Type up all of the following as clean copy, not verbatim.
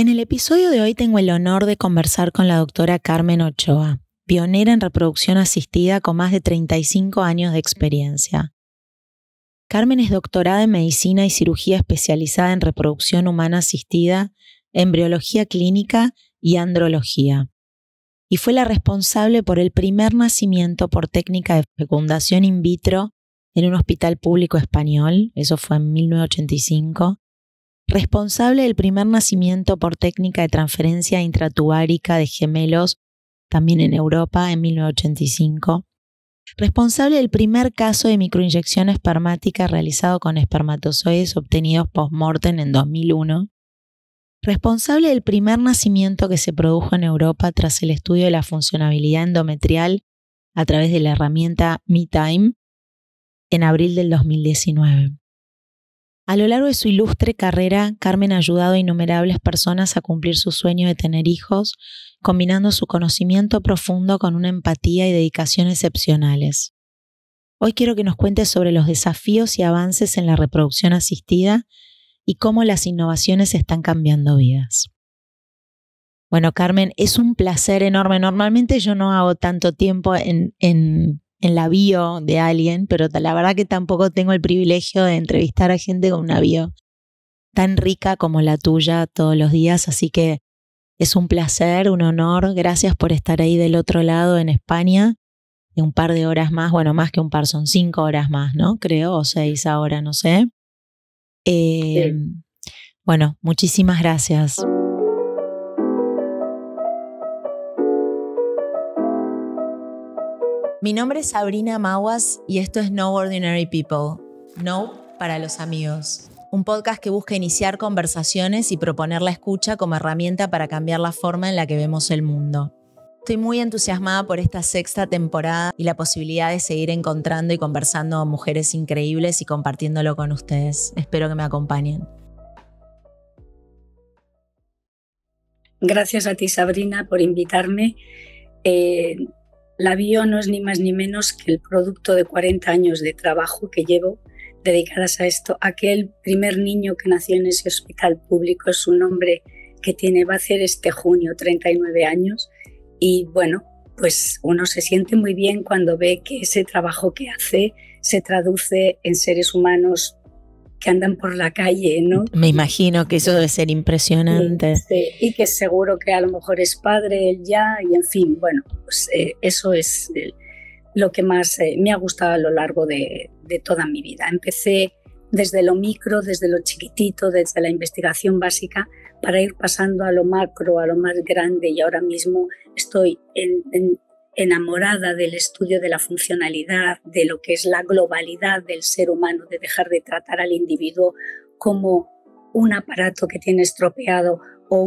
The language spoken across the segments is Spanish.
En el episodio de hoy tengo el honor de conversar con la doctora Carmen Ochoa, pionera en reproducción asistida con más de 35 años de experiencia. Carmen es doctorada en medicina y cirugía especializada en reproducción humana asistida, embriología clínica y andrología. Y fue la responsable por el primer nacimiento por técnica de fecundación in vitro en un hospital público español, eso fue en 1985. Responsable del primer nacimiento por técnica de transferencia intratubárica de gemelos, también en Europa, en 1985. Responsable del primer caso de microinyección espermática realizado con espermatozoides obtenidos post-mortem en 2001. Responsable del primer nacimiento que se produjo en Europa tras el estudio de la funcionabilidad endometrial a través de la herramienta MeTime en abril del 2019. A lo largo de su ilustre carrera, Carmen ha ayudado a innumerables personas a cumplir su sueño de tener hijos, combinando su conocimiento profundo con una empatía y dedicación excepcionales. Hoy quiero que nos cuente sobre los desafíos y avances en la reproducción asistida y cómo las innovaciones están cambiando vidas. Bueno, Carmen, es un placer enorme. Normalmente yo no hago tanto tiempo en la bio de alguien, pero la verdad que tampoco tengo el privilegio de entrevistar a gente con una bio tan rica como la tuya todos los días, así que es un placer, un honor. Gracias por estar ahí del otro lado en España, de un par de horas más, bueno, más que un par, son 5 horas más, ¿no? Creo, o 6 ahora, no sé. Sí. Bueno, muchísimas gracias. Mi nombre es Sabrina Maguas y esto es No Ordinary People, No para los amigos. Un podcast que busca iniciar conversaciones y proponer la escucha como herramienta para cambiar la forma en la que vemos el mundo. Estoy muy entusiasmada por esta 6ª temporada y la posibilidad de seguir encontrando y conversando con mujeres increíbles y compartiéndolo con ustedes. Espero que me acompañen. Gracias a ti, Sabrina, por invitarme. La bio no es ni más ni menos que el producto de 40 años de trabajo que llevo dedicadas a esto. Aquel primer niño que nació en ese hospital público es un hombre que va a hacer este junio 39 años y bueno, pues uno se siente muy bien cuando ve que ese trabajo que hace se traduce en seres humanos que andan por la calle, ¿no? Me imagino que eso debe ser impresionante. Sí, y que seguro que a lo mejor es padre él ya, y en fin, bueno, pues eso es lo que más me ha gustado a lo largo de toda mi vida. Empecé desde lo micro, desde lo chiquitito, desde la investigación básica, para ir pasando a lo macro, a lo más grande, y ahora mismo estoy enamorada del estudio de la funcionalidad, de lo que es la globalidad del ser humano, de dejar de tratar al individuo como un aparato que tiene estropeado o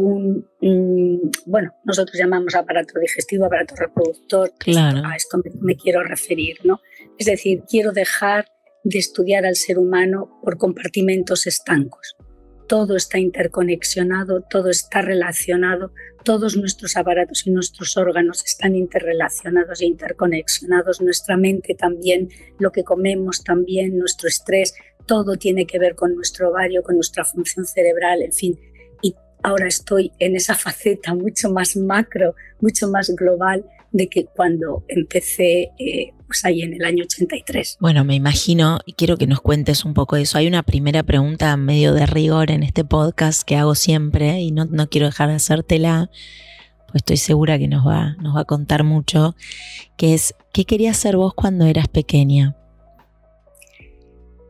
bueno, nosotros llamamos aparato digestivo, aparato reproductor. Claro. A esto me quiero referir, ¿no? Es decir, quiero dejar de estudiar al ser humano por compartimentos estancos. Todo está interconexionado, todo está relacionado, todos nuestros aparatos y nuestros órganos están interrelacionados e interconexionados, nuestra mente también, lo que comemos también, nuestro estrés, todo tiene que ver con nuestro ovario, con nuestra función cerebral, en fin. Y ahora estoy en esa faceta mucho más macro, mucho más global de que cuando empecé pues ahí en el año 83. Bueno, me imagino y quiero que nos cuentes un poco de eso. Hay una primera pregunta medio de rigor en este podcast que hago siempre y no quiero dejar de hacértela, pues estoy segura que nos va a contar mucho, que es, ¿qué querías ser vos cuando eras pequeña?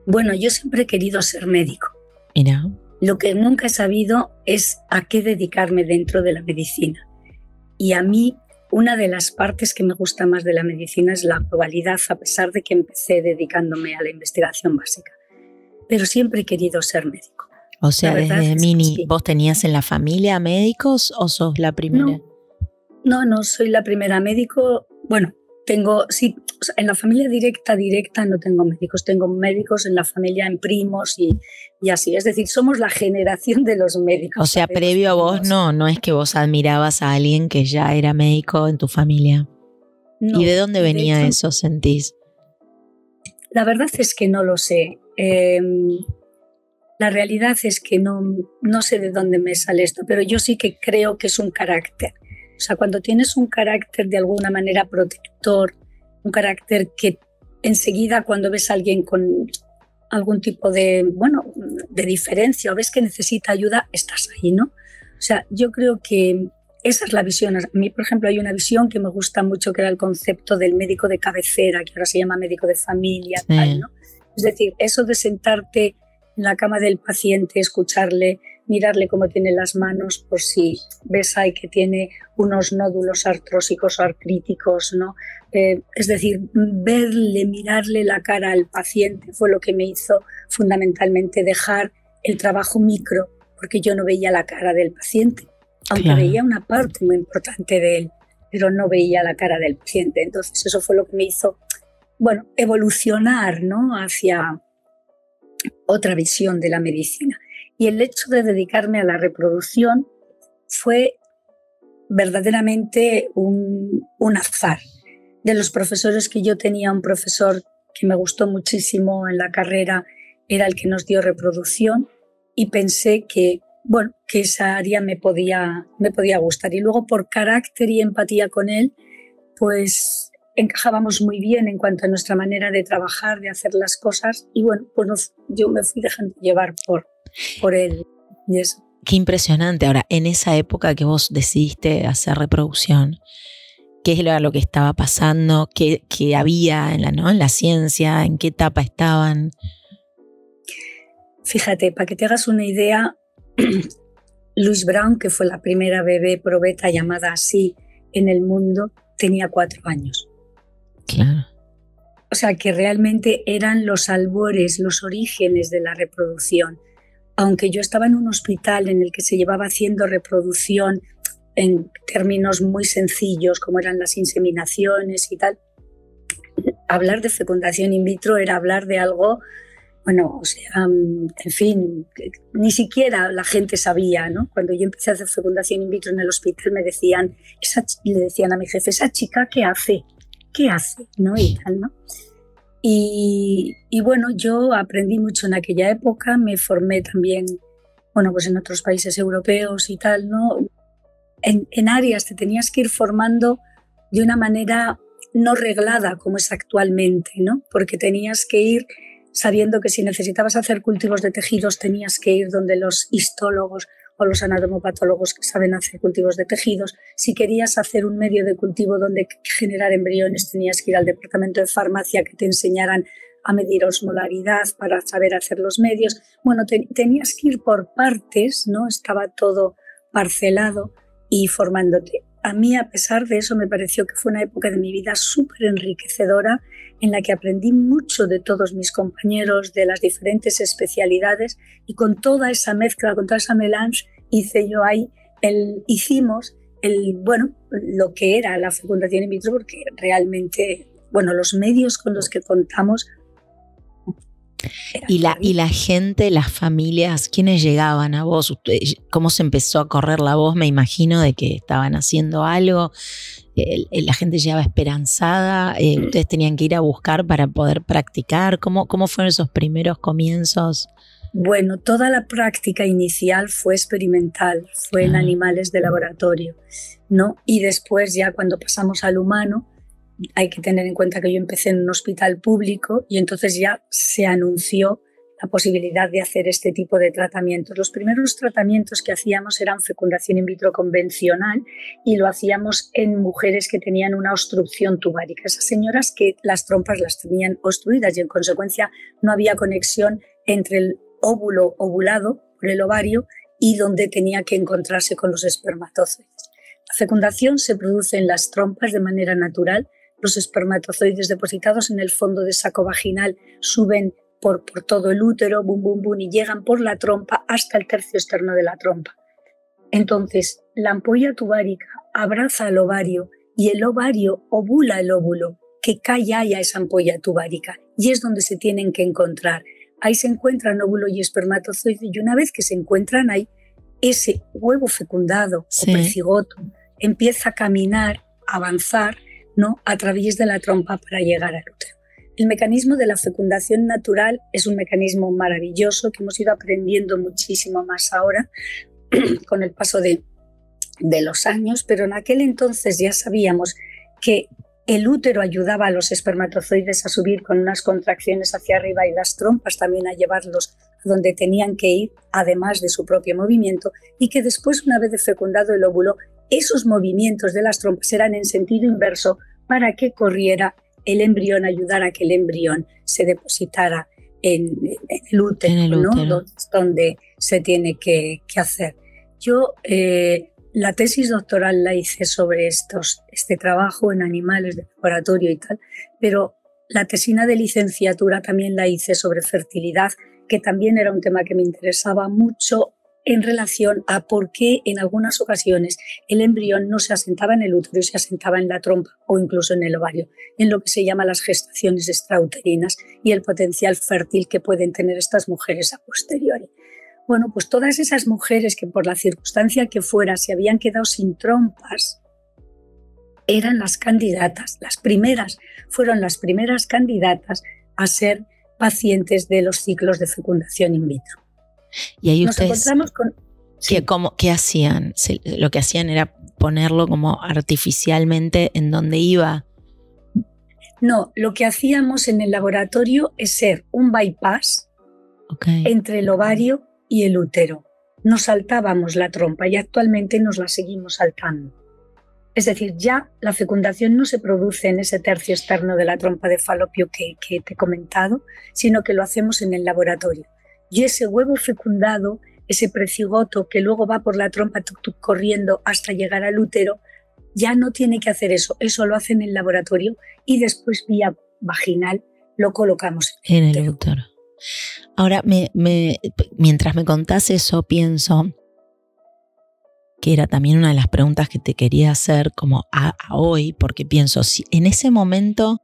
Bueno, yo siempre he querido ser médico. Mira. Lo que nunca he sabido es a qué dedicarme dentro de la medicina. Y a mí, una de las partes que me gusta más de la medicina es la globalidad, a pesar de que empecé dedicándome a la investigación básica. Pero siempre he querido ser médico. O sea, desde mini, sí. ¿Vos tenías en la familia médicos o sos la primera? No, soy la primera médico. Bueno, sí, o sea, en la familia directa no tengo médicos en la familia, en primos y así. Es decir, somos la generación de los médicos. O sea, previo a vos no es que vos admirabas a alguien que ya era médico en tu familia. No, ¿y de dónde venía eso, sentís? La verdad es que no lo sé. La realidad es que no sé de dónde me sale esto, pero yo sí que creo que es un carácter. O sea, cuando tienes un carácter de alguna manera protector, un carácter que enseguida cuando ves a alguien con algún tipo de diferencia o ves que necesita ayuda, estás ahí, ¿no? O sea, yo creo que esa es la visión. A mí, por ejemplo, hay una visión que me gusta mucho, que era el concepto del médico de cabecera, que ahora se llama médico de familia, sí. tal, ¿no? Es decir, eso de sentarte en la cama del paciente, escucharle, mirarle cómo tiene las manos, por si ves ahí que tiene unos nódulos artrósicos o artríticos, ¿no? Es decir, verle, mirarle la cara al paciente fue lo que me hizo fundamentalmente dejar el trabajo micro, porque yo no veía la cara del paciente, aunque Claro. veía una parte muy importante de él, pero no veía la cara del paciente. Entonces eso fue lo que me hizo, evolucionar, ¿no?, hacia otra visión de la medicina. Y el hecho de dedicarme a la reproducción fue verdaderamente un azar. De los profesores que yo tenía, un profesor que me gustó muchísimo en la carrera era el que nos dio reproducción y pensé que esa área me podía gustar. Y luego, por carácter y empatía con él, pues encajábamos muy bien en cuanto a nuestra manera de trabajar, de hacer las cosas, y yo me fui dejando llevar por él y eso. Qué impresionante. Ahora, en esa época que vos decidiste hacer reproducción, ¿qué era lo que estaba pasando? ¿Qué había en la ciencia? ¿En qué etapa estaban? Fíjate, para que te hagas una idea, Louise Brown, que fue la primera bebé probeta llamada así en el mundo, tenía 4 años. Claro. O sea, que realmente eran los albores, los orígenes de la reproducción. Aunque yo estaba en un hospital en el que se llevaba haciendo reproducción en términos muy sencillos, como eran las inseminaciones y tal, hablar de fecundación in vitro era hablar de algo, en fin, ni siquiera la gente sabía, ¿no? Cuando yo empecé a hacer fecundación in vitro en el hospital le decían a mi jefe, ¿esa chica qué hace? ¿Qué hace? ¿No? Y tal, ¿no? Y yo aprendí mucho en aquella época, me formé también, en otros países europeos y tal, ¿no? En áreas te tenías que ir formando de una manera no reglada como es actualmente, ¿no? Porque tenías que ir sabiendo que si necesitabas hacer cultivos de tejidos tenías que ir donde los histólogos o los anatomopatólogos que saben hacer cultivos de tejidos. Si querías hacer un medio de cultivo donde generar embriones tenías que ir al departamento de farmacia que te enseñaran a medir osmolaridad para saber hacer los medios. Tenías que ir por partes, ¿no? Estaba todo parcelado y formándote. A mí, a pesar de eso, me pareció que fue una época de mi vida súper enriquecedora en la que aprendí mucho de todos mis compañeros, de las diferentes especialidades, y con toda esa mezcla, con toda esa melange, hicimos lo que era la fecundación in vitro, porque realmente, los medios con los que contamos. Y la gente, las familias, ¿quiénes llegaban a vos? ¿Cómo se empezó a correr la voz? Me imagino de que estaban haciendo algo. La gente llegaba esperanzada. Ustedes tenían que ir a buscar para poder practicar. ¿Cómo fueron esos primeros comienzos? Bueno, toda la práctica inicial fue experimental, fue en animales de laboratorio, ¿no? Y después, ya cuando pasamos al humano, hay que tener en cuenta que yo empecé en un hospital público y entonces ya se anunció la posibilidad de hacer este tipo de tratamientos. Los primeros tratamientos que hacíamos eran fecundación in vitro convencional y lo hacíamos en mujeres que tenían una obstrucción tubárica. Esas señoras que las trompas las tenían obstruidas y en consecuencia no había conexión entre el óvulo ovulado por el ovario y donde tenía que encontrarse con los espermatozoides. La fecundación se produce en las trompas de manera natural. Los espermatozoides depositados en el fondo del saco vaginal suben por todo el útero, bum, bum, bum, y llegan por la trompa hasta el tercio externo de la trompa. Entonces, la ampolla tubárica abraza al ovario y el ovario ovula el óvulo que cae ahí a esa ampolla tubárica y es donde se tienen que encontrar. Ahí se encuentran óvulo y espermatozoide y una vez que se encuentran ahí, ese huevo fecundado o precigoto empieza a caminar, a avanzar, ¿no?, a través de la trompa para llegar al útero. El mecanismo de la fecundación natural es un mecanismo maravilloso que hemos ido aprendiendo muchísimo más ahora con el paso de los años, pero en aquel entonces ya sabíamos que el útero ayudaba a los espermatozoides a subir con unas contracciones hacia arriba y las trompas también a llevarlos a donde tenían que ir, además de su propio movimiento, y que después, una vez de fecundado el óvulo, esos movimientos de las trompas eran en sentido inverso para que corriera el embrión, ayudara a que el embrión se depositara en el útero, ¿no? Donde se tiene que hacer. Yo la tesis doctoral la hice sobre este trabajo en animales de laboratorio y tal, pero la tesina de licenciatura también la hice sobre fertilidad, que también era un tema que me interesaba mucho en relación a por qué en algunas ocasiones el embrión no se asentaba en el útero y se asentaba en la trompa o incluso en el ovario, en lo que se llama las gestaciones extrauterinas y el potencial fértil que pueden tener estas mujeres a posteriori. Bueno, pues todas esas mujeres que por la circunstancia que fuera se habían quedado sin trompas eran las candidatas, fueron las primeras candidatas a ser pacientes de los ciclos de fecundación in vitro. Y ahí ustedes, ¿qué hacían? Lo que hacían era ponerlo como artificialmente en donde iba. No, lo que hacíamos en el laboratorio es ser un bypass entre el ovario y el útero. Nos saltábamos la trompa y actualmente nos la seguimos saltando. Es decir, ya la fecundación no se produce en ese tercio externo de la trompa de falopio que te he comentado, sino que lo hacemos en el laboratorio. Y ese huevo fecundado, ese precigoto que luego va por la trompa corriendo hasta llegar al útero, ya no tiene que hacer eso. Eso lo hace en el laboratorio y después vía vaginal lo colocamos en el útero. Ahora, mientras me contás eso, pienso que era también una de las preguntas que te quería hacer como a hoy, porque pienso, si en ese momento,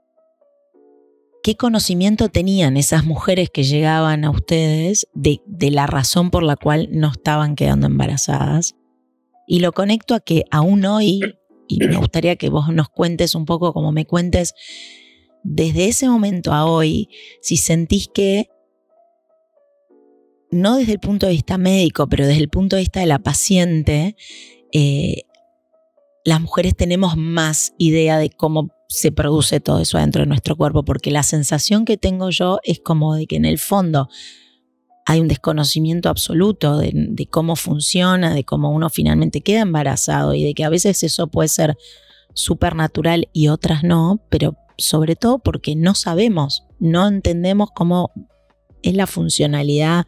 ¿qué conocimiento tenían esas mujeres que llegaban a ustedes de la razón por la cual no estaban quedando embarazadas? Y lo conecto a que aún hoy, y me gustaría que vos nos cuentes un poco, como me cuentes, desde ese momento a hoy, si sentís que, no desde el punto de vista médico, pero desde el punto de vista de la paciente, las mujeres tenemos más idea de cómo se produce todo eso dentro de nuestro cuerpo, porque la sensación que tengo yo es como de que en el fondo hay un desconocimiento absoluto de cómo funciona, de cómo uno finalmente queda embarazado y de que a veces eso puede ser súper natural y otras no, pero sobre todo porque no sabemos, no entendemos cómo es la funcionalidad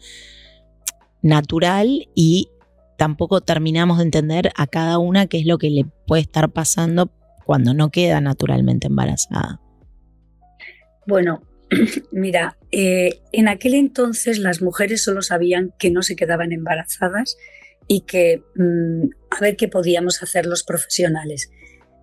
natural y tampoco terminamos de entender a cada una qué es lo que le puede estar pasando cuando no queda naturalmente embarazada. Bueno, mira, en aquel entonces las mujeres solo sabían que no se quedaban embarazadas y que a ver qué podíamos hacer los profesionales.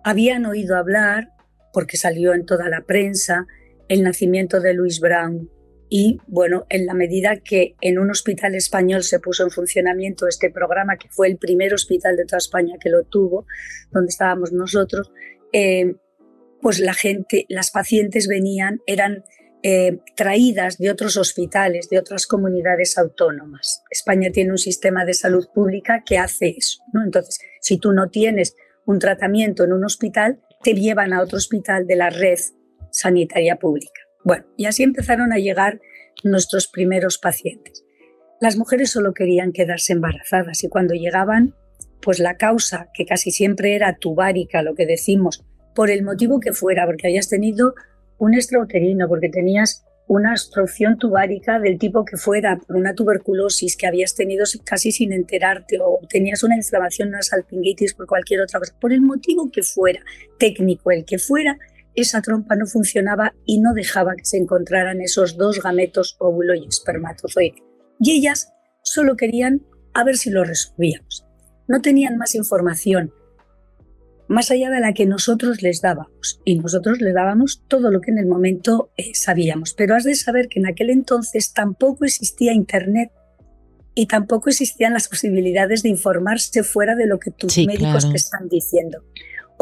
Habían oído hablar, porque salió en toda la prensa, el nacimiento de Louise Brown. Y bueno, en la medida que en un hospital español se puso en funcionamiento este programa, que fue el primer hospital de toda España que lo tuvo, donde estábamos nosotros, pues las pacientes eran traídas de otros hospitales, de otras comunidades autónomas. España tiene un sistema de salud pública que hace eso, ¿no? Entonces, si tú no tienes un tratamiento en un hospital, te llevan a otro hospital de la red sanitaria pública. Bueno, y así empezaron a llegar nuestros primeros pacientes. Las mujeres solo querían quedarse embarazadas y cuando llegaban, pues la causa, que casi siempre era tubárica, lo que decimos, por el motivo que fuera, porque hayas tenido un extrauterino, porque tenías una obstrucción tubárica del tipo que fuera, por una tuberculosis que habías tenido casi sin enterarte, o tenías una inflamación, una salpingitis por cualquier otra cosa, por el motivo que fuera, técnico el que fuera, esa trompa no funcionaba y no dejaba que se encontraran esos dos gametos, óvulo y espermatozoide. Y ellas solo querían a ver si lo resolvíamos. No tenían más información, más allá de la que nosotros les dábamos. Y nosotros les dábamos todo lo que en el momento sabíamos. Pero has de saber que en aquel entonces tampoco existía Internet y tampoco existían las posibilidades de informarse fuera de lo que tus médicos te están diciendo.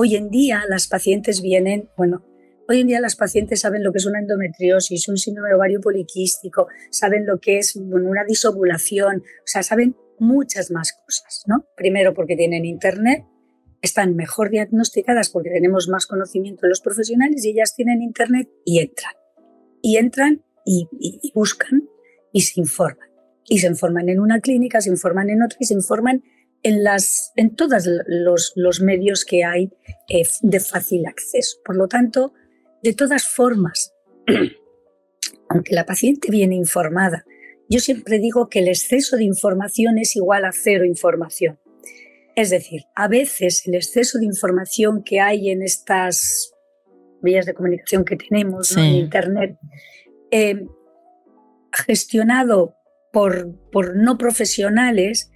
Hoy en día las pacientes vienen, bueno, Hoy en día las pacientes saben lo que es una endometriosis, un síndrome ovario poliquístico, saben lo que es una disovulación, o sea, saben muchas más cosas, ¿no? Primero porque tienen internet, están mejor diagnosticadas porque tenemos más conocimiento de los profesionales y ellas tienen internet y entran y buscan y se informan. Y se informan en una clínica, se informan en otra y se informan en todos los medios que hay de fácil acceso. Por lo tanto, de todas formas, aunque la paciente viene informada, yo siempre digo que el exceso de información es igual a cero información. Es decir, a veces el exceso de información que hay en estas vías de comunicación que tenemos, ¿no? En Internet, gestionado por no profesionales,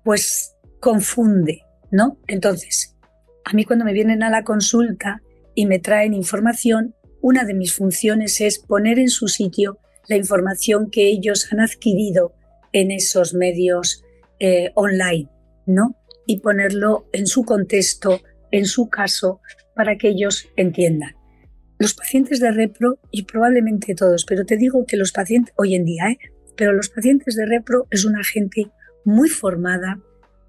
pues confunde, ¿no? Entonces, a mí cuando me vienen a la consulta y me traen información, una de mis funciones es poner en su sitio la información que ellos han adquirido en esos medios online, ¿no? Y ponerlo en su contexto, en su caso, para que ellos entiendan. Los pacientes de repro, y probablemente todos, pero te digo que los pacientes, hoy en día, pero los pacientes de repro es una gente muy formada,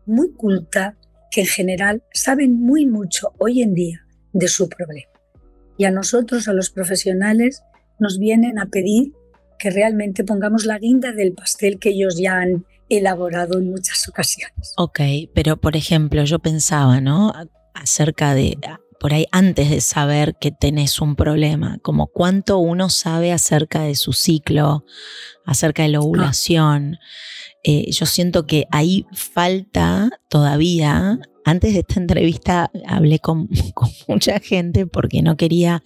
muy culta, que en general saben muy mucho hoy en día de su problema. Y a nosotros, a los profesionales, nos vienen a pedir que realmente pongamos la guinda del pastel que ellos ya han elaborado en muchas ocasiones. Ok, pero por ejemplo, yo pensaba, ¿no? Acerca de, por ahí antes de saber que tenés un problema, como cuánto uno sabe acerca de su ciclo, acerca de la ovulación. Yo siento que ahí falta todavía. Antes de esta entrevista hablé con mucha gente porque no quería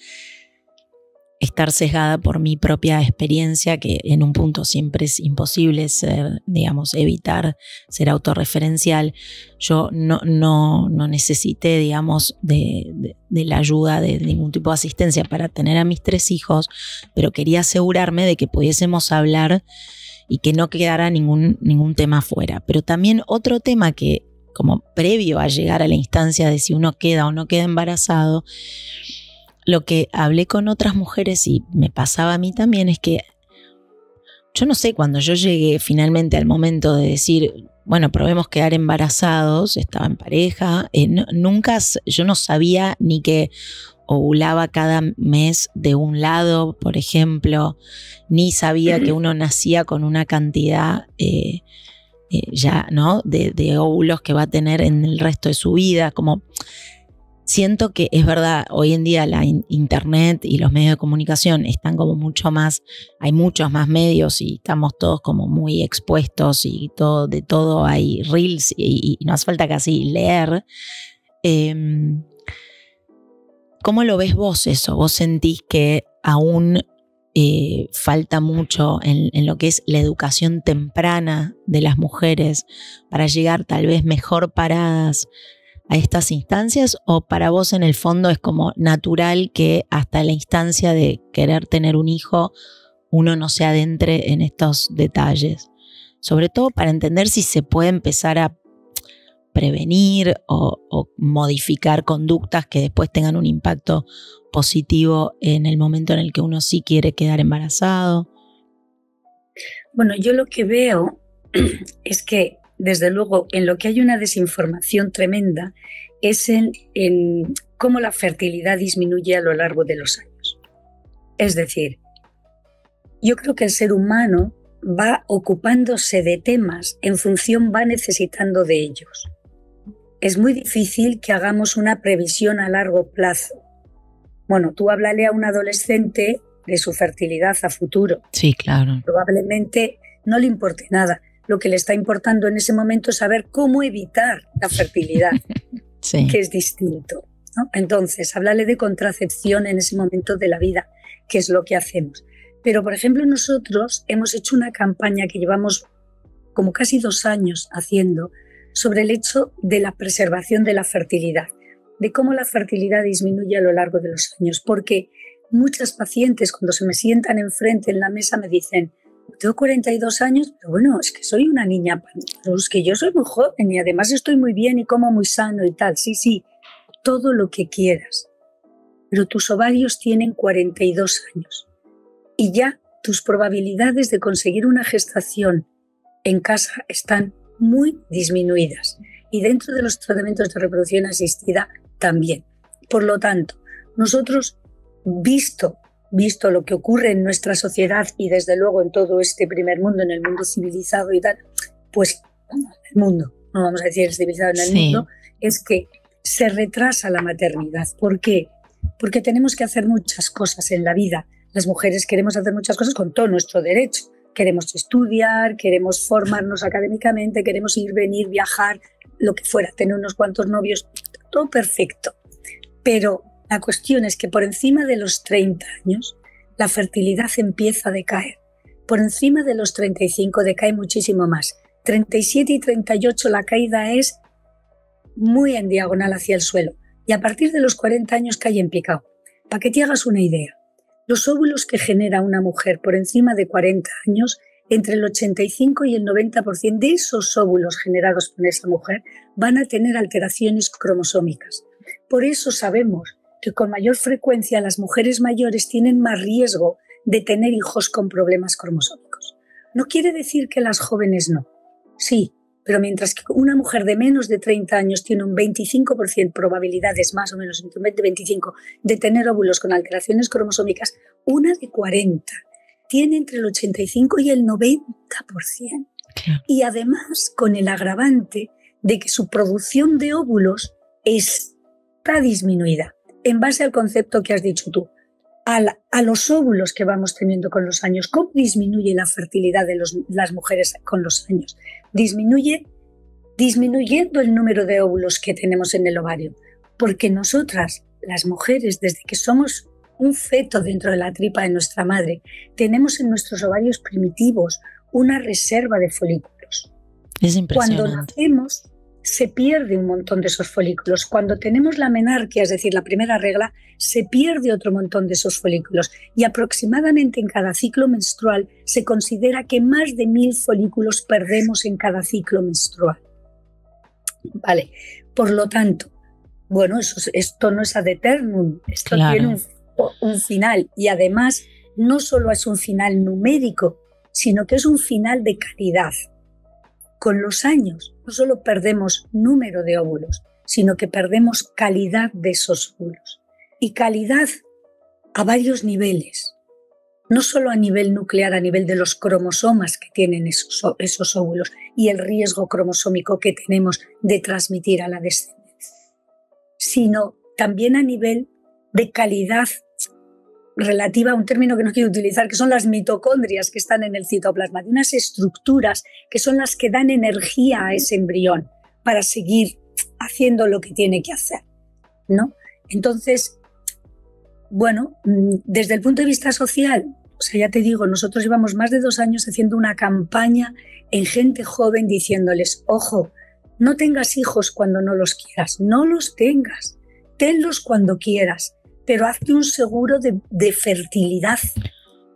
estar sesgada por mi propia experiencia, que en un punto siempre es imposible ser, digamos, evitar ser autorreferencial. Yo no necesité, digamos, de la ayuda de ningún tipo de asistencia para tener a mis 3 hijos, pero quería asegurarme de que pudiésemos hablar y que no quedara ningún tema fuera. Pero también otro tema que, como previo a llegar a la instancia de si uno queda o no queda embarazado, lo que hablé con otras mujeres y me pasaba a mí también es que yo no sé, cuando yo llegué finalmente al momento de decir, bueno, probemos quedar embarazados, estaba en pareja, yo no sabía ni que ovulaba cada mes de un lado, por ejemplo, ni sabía que uno nacía con una cantidad ya, ¿no? de óvulos que va a tener en el resto de su vida, como... Siento que es verdad, hoy en día la internet y los medios de comunicación están como mucho más, hay muchos más medios y estamos todos como muy expuestos y de todo hay reels y no hace falta casi leer. ¿Cómo lo ves vos eso? ¿Vos sentís que aún falta mucho en lo que es la educación temprana de las mujeres para llegar tal vez mejor paradas a estas instancias, o para vos en el fondo es como natural que hasta la instancia de querer tener un hijo uno no se adentre en estos detalles? Sobre todo para entender si se puede empezar a prevenir o modificar conductas que después tengan un impacto positivo en el momento en el que uno sí quiere quedar embarazado. Bueno, yo lo que veo es que desde luego, en lo que hay una desinformación tremenda es en cómo la fertilidad disminuye a lo largo de los años. Es decir, yo creo que el ser humano va ocupándose de temas en función, va necesitando de ellos. Es muy difícil que hagamos una previsión a largo plazo. Bueno, tú háblale a un adolescente de su fertilidad a futuro. Sí, claro. Probablemente no le importe nada. Lo que le está importando en ese momento es saber cómo evitar la fertilidad, sí, que es distinto, ¿no? Entonces, háblale de contracepción en ese momento de la vida, que es lo que hacemos. Pero, por ejemplo, nosotros hemos hecho una campaña que llevamos como casi 2 años haciendo sobre el hecho de la preservación de la fertilidad, de cómo la fertilidad disminuye a lo largo de los años, porque muchas pacientes cuando se me sientan enfrente en la mesa me dicen: tengo 42 años, pero bueno, es que soy una niña, pero es que yo soy muy joven y además estoy muy bien y como muy sano y tal. Sí, todo lo que quieras. pero tus ovarios tienen 42 años y ya tus probabilidades de conseguir una gestación en casa están muy disminuidas y dentro de los tratamientos de reproducción asistida también. Por lo tanto, nosotros, visto lo que ocurre en nuestra sociedad y desde luego en todo este primer mundo, en el mundo civilizado y tal, pues el mundo, no vamos a decir el civilizado, en el mundo, es que se retrasa la maternidad. ¿Por qué? Porque tenemos que hacer muchas cosas en la vida. Las mujeres queremos hacer muchas cosas con todo nuestro derecho. Queremos estudiar, queremos formarnos académicamente, queremos ir, venir, viajar, lo que fuera, tener unos cuantos novios, todo perfecto. Pero la cuestión es que por encima de los 30 años la fertilidad empieza a decaer. Por encima de los 35 decae muchísimo más. 37 y 38 la caída es muy en diagonal hacia el suelo. Y a partir de los 40 años cae en picado. Para que te hagas una idea, los óvulos que genera una mujer por encima de 40 años, entre el 85 y el 90% de esos óvulos generados por esa mujer van a tener alteraciones cromosómicas. Por eso sabemos que con mayor frecuencia las mujeres mayores tienen más riesgo de tener hijos con problemas cromosómicos. No quiere decir que las jóvenes no. Sí, pero mientras que una mujer de menos de 30 años tiene un 25% probabilidades, más o menos entre un 20 y 25, de tener óvulos con alteraciones cromosómicas, una de 40 tiene entre el 85 y el 90%. Claro. Y además con el agravante de que su producción de óvulos está disminuida. En base al concepto que has dicho tú, a los óvulos que vamos teniendo con los años, ¿cómo disminuye la fertilidad de las mujeres con los años? Disminuye disminuyendo el número de óvulos que tenemos en el ovario, porque nosotras, las mujeres, desde que somos un feto dentro de la tripa de nuestra madre, tenemos en nuestros ovarios primitivos una reserva de folículos. Es impresionante. Cuando nacemos, se pierde un montón de esos folículos. Cuando tenemos la menarquia, es decir, la primera regla, se pierde otro montón de esos folículos. Y aproximadamente en cada ciclo menstrual se considera que más de 1000 folículos perdemos en cada ciclo menstrual. Vale, por lo tanto, bueno, esto no es ad eternum, esto claro. Tiene un final. Y además, no solo es un final numérico, sino que es un final de calidad. Con los años no solo perdemos número de óvulos, sino que perdemos calidad de esos óvulos. Y calidad a varios niveles. No solo a nivel nuclear, a nivel de los cromosomas que tienen esos óvulos y el riesgo cromosómico que tenemos de transmitir a la descendencia, sino también a nivel de calidad relativa a un término que no quiero utilizar, que son las mitocondrias que están en el citoplasma, de unas estructuras que son las que dan energía a ese embrión para seguir haciendo lo que tiene que hacer, ¿no? Entonces, bueno, desde el punto de vista social, o sea, ya te digo, nosotros llevamos más de 2 años haciendo una campaña en gente joven diciéndoles, ojo, no tengas hijos cuando no los quieras, no los tengas, tenlos cuando quieras, pero hazte un seguro de fertilidad.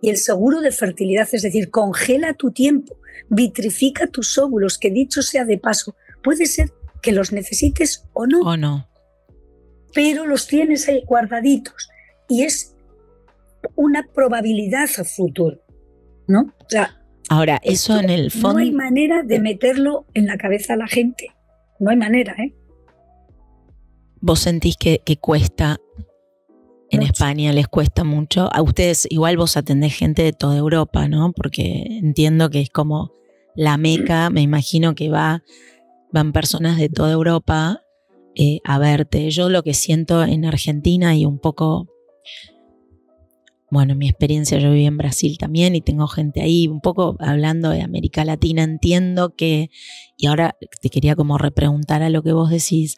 Y el seguro de fertilidad, es decir, congela tu tiempo, vitrifica tus óvulos, que dicho sea de paso, puede ser que los necesites o no. O no. Pero los tienes ahí guardaditos. Y es una probabilidad a futuro, ¿no? O sea, ahora, eso en el fondo... No hay manera de meterlo en la cabeza a la gente. No hay manera, ¿eh? ¿Vos sentís que cuesta... En mucho. España les cuesta mucho? A ustedes, igual vos atendés gente de toda Europa, ¿no? Porque entiendo que es como la meca, me imagino que van personas de toda Europa a verte. Yo lo que siento en Argentina y un poco, bueno, en mi experiencia, yo viví en Brasil también y tengo gente ahí, un poco hablando de América Latina, entiendo que, y ahora te quería como repreguntar a lo que vos decís,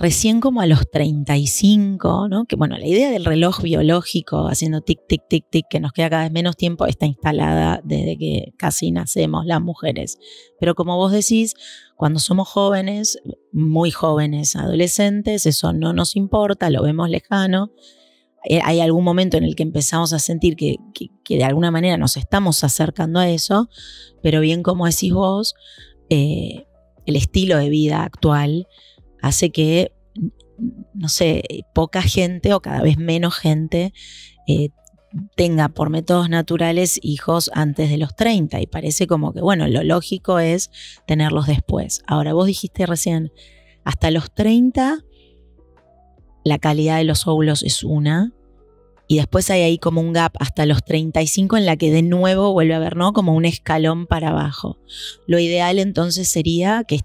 recién como a los 35, ¿no? Que bueno, la idea del reloj biológico haciendo tic, tic, tic, tic, que nos queda cada vez menos tiempo, está instalada desde que casi nacemos las mujeres. Pero como vos decís, cuando somos jóvenes, muy jóvenes, adolescentes, eso no nos importa, lo vemos lejano. Hay algún momento en el que empezamos a sentir que de alguna manera nos estamos acercando a eso, pero bien como decís vos, el estilo de vida actual hace que no sé, poca gente o cada vez menos gente tenga por métodos naturales hijos antes de los 30 y parece como que, bueno, lo lógico es tenerlos después. Ahora, vos dijiste recién, hasta los 30 la calidad de los óvulos es una y después hay ahí como un gap hasta los 35 en la que de nuevo vuelve a haber, ¿no? Como un escalón para abajo. Lo ideal entonces sería que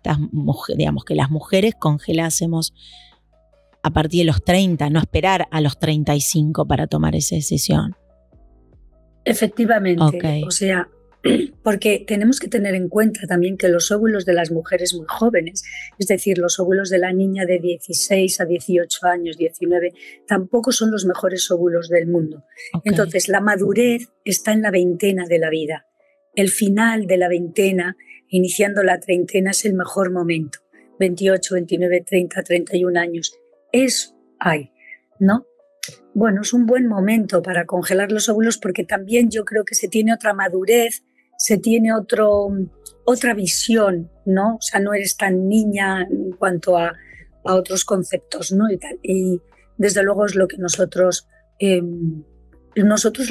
digamos, que las mujeres congelásemos a partir de los 30, no esperar a los 35 para tomar esa decisión. Efectivamente, Okay. O sea, porque tenemos que tener en cuenta también que los óvulos de las mujeres muy jóvenes, es decir, los óvulos de la niña de 16 a 18 años, 19, tampoco son los mejores óvulos del mundo. Okay. Entonces, la madurez está en la veintena de la vida. El final de la veintena, iniciando la treintena, es el mejor momento. 28, 29, 30, 31 años. Eso hay, ¿no? Bueno, es un buen momento para congelar los óvulos porque también yo creo que se tiene otra madurez, se tiene otra visión, ¿no? O sea, no eres tan niña en cuanto a otros conceptos, ¿no? Y desde luego es lo que nosotros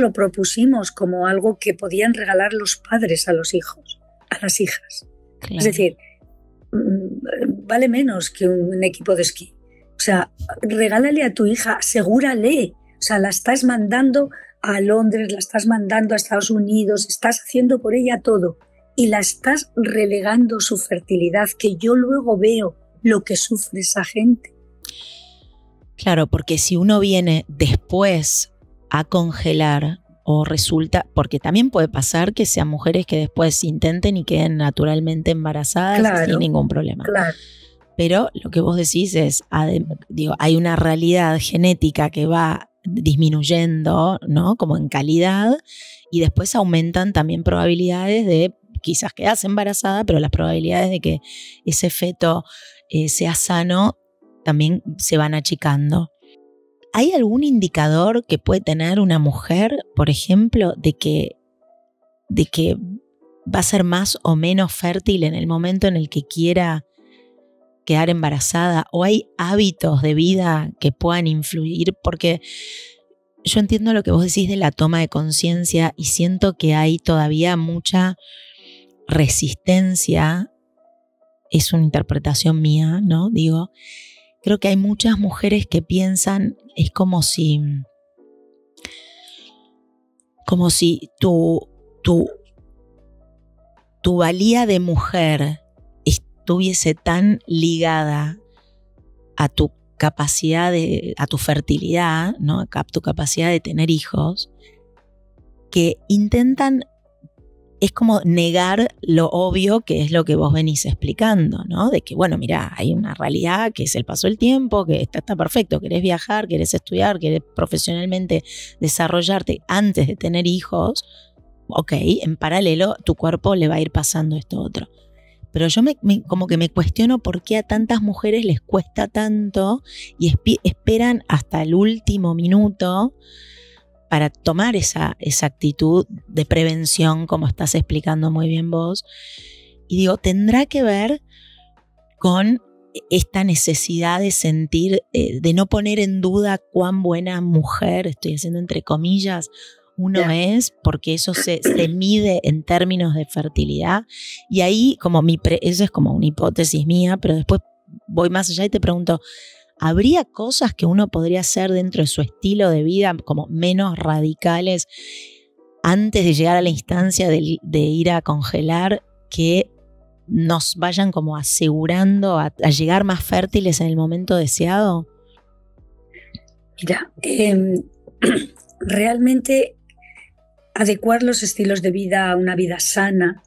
lo propusimos como algo que podían regalar los padres a los hijos, a las hijas. Claro. Es decir, vale menos que un equipo de esquí. O sea, regálale a tu hija, asegúrale. O sea, la estás mandando a Londres, la estás mandando a Estados Unidos, estás haciendo por ella todo y la estás relegando su fertilidad, que yo luego veo lo que sufre esa gente. Claro, porque si uno viene después a congelar o resulta, porque también puede pasar que sean mujeres que después intenten y queden naturalmente embarazadas, claro, sin ningún problema. Claro. Pero lo que vos decís es, hay una realidad genética que va disminuyendo, ¿no? Como en calidad, y después aumentan también probabilidades de quizás quedarse embarazada, pero las probabilidades de que ese feto sea sano también se van achicando. ¿Hay algún indicador que puede tener una mujer, por ejemplo, de que va a ser más o menos fértil en el momento en el que quiera quedar embarazada? ¿O hay hábitos de vida que puedan influir? Porque yo entiendo lo que vos decís de la toma de conciencia y siento que hay todavía mucha resistencia. Es una interpretación mía, ¿no? Digo, creo que hay muchas mujeres que piensan, es como si tu valía de mujer estuviese tan ligada a tu capacidad a tu fertilidad, ¿no? A tu capacidad de tener hijos, que intentan, es como negar lo obvio que es lo que vos venís explicando, ¿no? De que, bueno, mirá, hay una realidad que es el paso del tiempo, que está perfecto, querés viajar, querés estudiar, querés profesionalmente desarrollarte antes de tener hijos, ok, en paralelo tu cuerpo le va a ir pasando esto otro. Pero yo como que me cuestiono por qué a tantas mujeres les cuesta tanto y esperan hasta el último minuto para tomar esa actitud de prevención, como estás explicando muy bien vos. Y digo, ¿tendrá que ver con esta necesidad de sentir, de no poner en duda cuán buena mujer, estoy haciendo entre comillas, uno es, porque eso se mide en términos de fertilidad? Y ahí, eso es como una hipótesis mía, pero después voy más allá y te pregunto, ¿habría cosas que uno podría hacer dentro de su estilo de vida como menos radicales antes de llegar a la instancia de ir a congelar que nos vayan como asegurando a llegar más fértiles en el momento deseado? Mira, realmente adecuar los estilos de vida a una vida sana,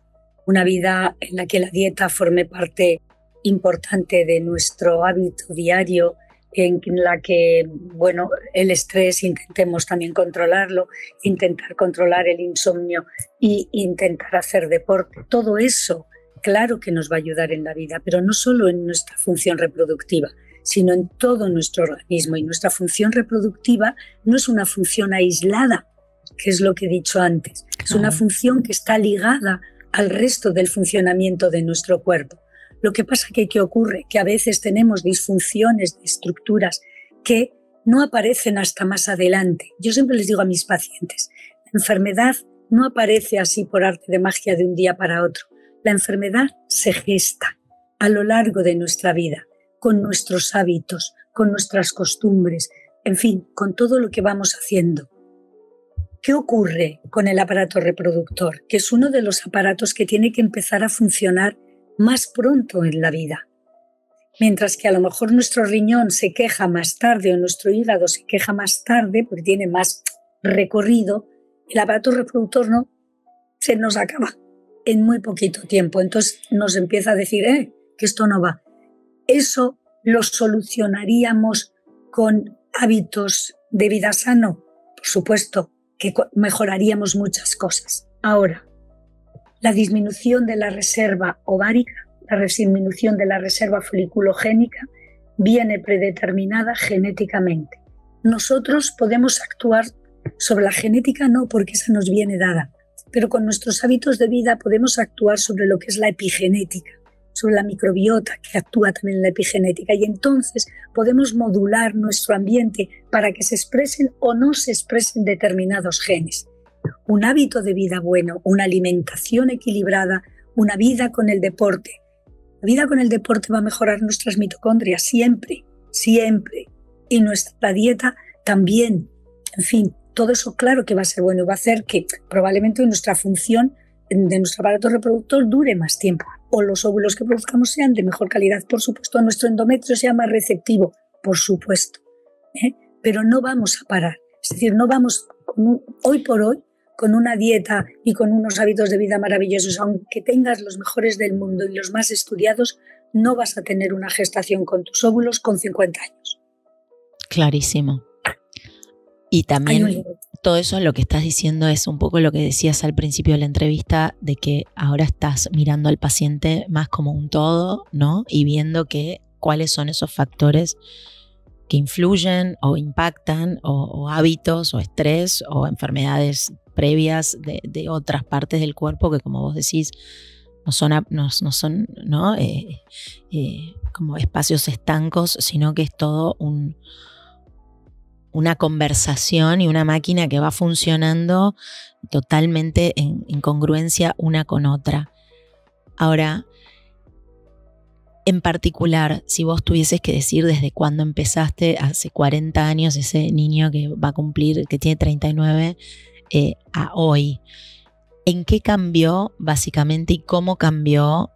una vida en la que la dieta forme parte importante de nuestro hábito diario, en la que, bueno, el estrés intentemos también controlarlo, intentar controlar el insomnio e intentar hacer deporte. Todo eso, claro que nos va a ayudar en la vida, pero no solo en nuestra función reproductiva, sino en todo nuestro organismo. Y nuestra función reproductiva no es una función aislada, que es lo que he dicho antes. Es una función que está ligada al resto del funcionamiento de nuestro cuerpo. Lo que pasa que ¿qué ocurre? Que a veces tenemos disfunciones de estructuras que no aparecen hasta más adelante. Yo siempre les digo a mis pacientes, la enfermedad no aparece así por arte de magia de un día para otro. La enfermedad se gesta a lo largo de nuestra vida, con nuestros hábitos, con nuestras costumbres, en fin, con todo lo que vamos haciendo. ¿Qué ocurre con el aparato reproductor? Que es uno de los aparatos que tiene que empezar a funcionar más pronto en la vida. Mientras que a lo mejor nuestro riñón se queja más tarde o nuestro hígado se queja más tarde porque tiene más recorrido, el aparato reproductor no, se nos acaba en muy poquito tiempo. Entonces nos empieza a decir que esto no va. Eso lo solucionaríamos con hábitos de vida sano, por supuesto que mejoraríamos muchas cosas. Ahora, la disminución de la reserva ovárica, la disminución de la reserva foliculogénica viene predeterminada genéticamente. Nosotros podemos actuar sobre la genética, no, porque esa nos viene dada, pero con nuestros hábitos de vida podemos actuar sobre lo que es la epigenética, sobre la microbiota que actúa también en la epigenética, y entonces podemos modular nuestro ambiente para que se expresen o no se expresen determinados genes. Un hábito de vida bueno, una alimentación equilibrada, una vida con el deporte. La vida con el deporte va a mejorar nuestras mitocondrias siempre, siempre, y nuestra dieta también. En fin, todo eso claro que va a ser bueno y va a hacer que probablemente nuestra función de nuestro aparato reproductor dure más tiempo, o los óvulos que produzcamos sean de mejor calidad, por supuesto, nuestro endometrio sea más receptivo, por supuesto, pero no vamos a parar, es decir, no vamos hoy por hoy con una dieta y con unos hábitos de vida maravillosos, aunque tengas los mejores del mundo y los más estudiados, no vas a tener una gestación con tus óvulos con 50 años. Clarísimo. Y también todo eso lo que estás diciendo es un poco lo que decías al principio de la entrevista, de que ahora estás mirando al paciente más como un todo, ¿no? Y viendo cuáles son esos factores que influyen o impactan, o hábitos, o estrés, o enfermedades previas de otras partes del cuerpo que, como vos decís, no son como espacios estancos, sino que es todo una conversación y una máquina que va funcionando totalmente en congruencia una con otra. Ahora, en particular, si vos tuvieses que decir desde cuándo empezaste, hace 40 años, ese niño que va a cumplir, que tiene 39, a hoy, ¿en qué cambió básicamente y cómo cambió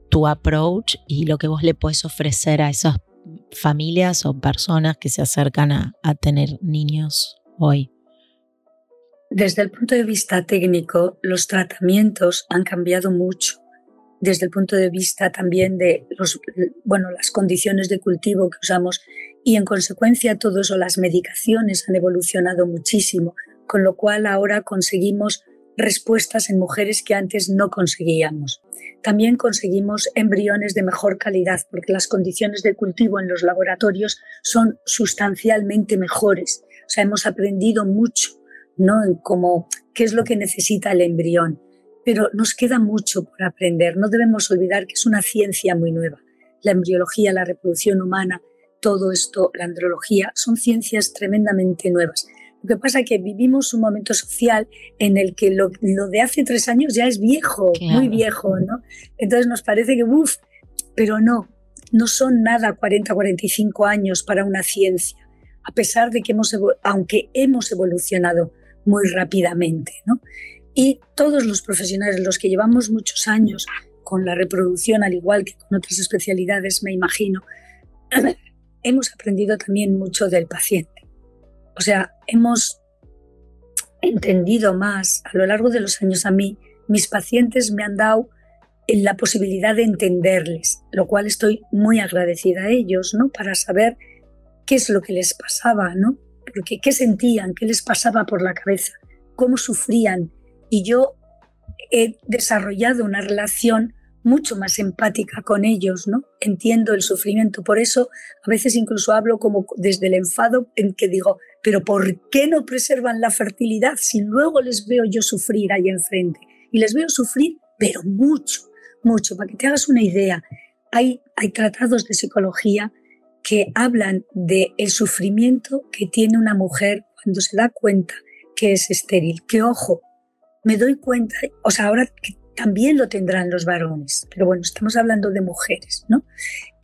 tu approach y lo que vos le podés ofrecer a esas familias o personas que se acercan a tener niños hoy? Desde el punto de vista técnico, los tratamientos han cambiado mucho. Desde el punto de vista también de las condiciones de cultivo que usamos, y en consecuencia todo eso, las medicaciones han evolucionado muchísimo, con lo cual ahora conseguimos respuestas en mujeres que antes no conseguíamos. También conseguimos embriones de mejor calidad porque las condiciones de cultivo en los laboratorios son sustancialmente mejores. O sea, hemos aprendido mucho, ¿no? En qué es lo que necesita el embrión. Pero nos queda mucho por aprender. No debemos olvidar que es una ciencia muy nueva. La embriología, la reproducción humana, todo esto, la andrología, son ciencias tremendamente nuevas. Lo que pasa es que vivimos un momento social en el que lo de hace 3 años ya es viejo, claro, muy viejo, ¿no? Entonces nos parece que, pero no son nada 40, 45 años para una ciencia, a pesar de que aunque hemos evolucionado muy rápidamente, ¿no? Y todos los profesionales, los que llevamos muchos años con la reproducción, al igual que con otras especialidades, me imagino, hemos aprendido también mucho del paciente. O sea, hemos entendido más a lo largo de los años. A mí, mis pacientes me han dado la posibilidad de entenderles, lo cual estoy muy agradecida a ellos, ¿no? Para saber qué es lo que les pasaba, ¿no? Porque qué sentían, qué les pasaba por la cabeza, cómo sufrían. Y yo he desarrollado una relación mucho más empática con ellos, ¿no? Entiendo el sufrimiento. Por eso a veces incluso hablo como desde el enfado, en que digo, pero ¿por qué no preservan la fertilidad si luego les veo yo sufrir ahí enfrente? Y les veo sufrir, pero mucho, mucho. Para que te hagas una idea, hay tratados de psicología que hablan del sufrimiento que tiene una mujer cuando se da cuenta que es estéril. Que ojo, me doy cuenta, o sea, ahora que también lo tendrán los varones, pero bueno, estamos hablando de mujeres, ¿no?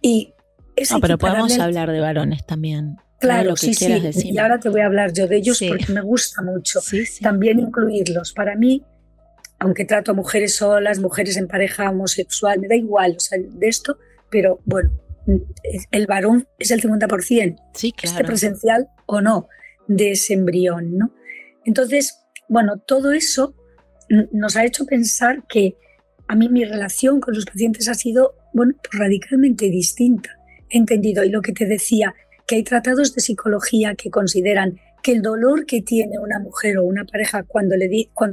Y es pero podemos hablar de varones también. Claro, sí, y ahora te voy a hablar yo de ellos porque me gusta mucho también incluirlos. Para mí, aunque trato a mujeres solas, mujeres en pareja homosexual, me da igual, o sea, de esto, pero bueno, el varón es el 50%, esté presencial o no, de ese embrión, ¿no? Entonces, bueno, todo eso nos ha hecho pensar que a mí mi relación con los pacientes ha sido, bueno, pues radicalmente distinta. He entendido, y lo que te decía, que hay tratados de psicología que consideran que el dolor que tiene una mujer o una pareja cuando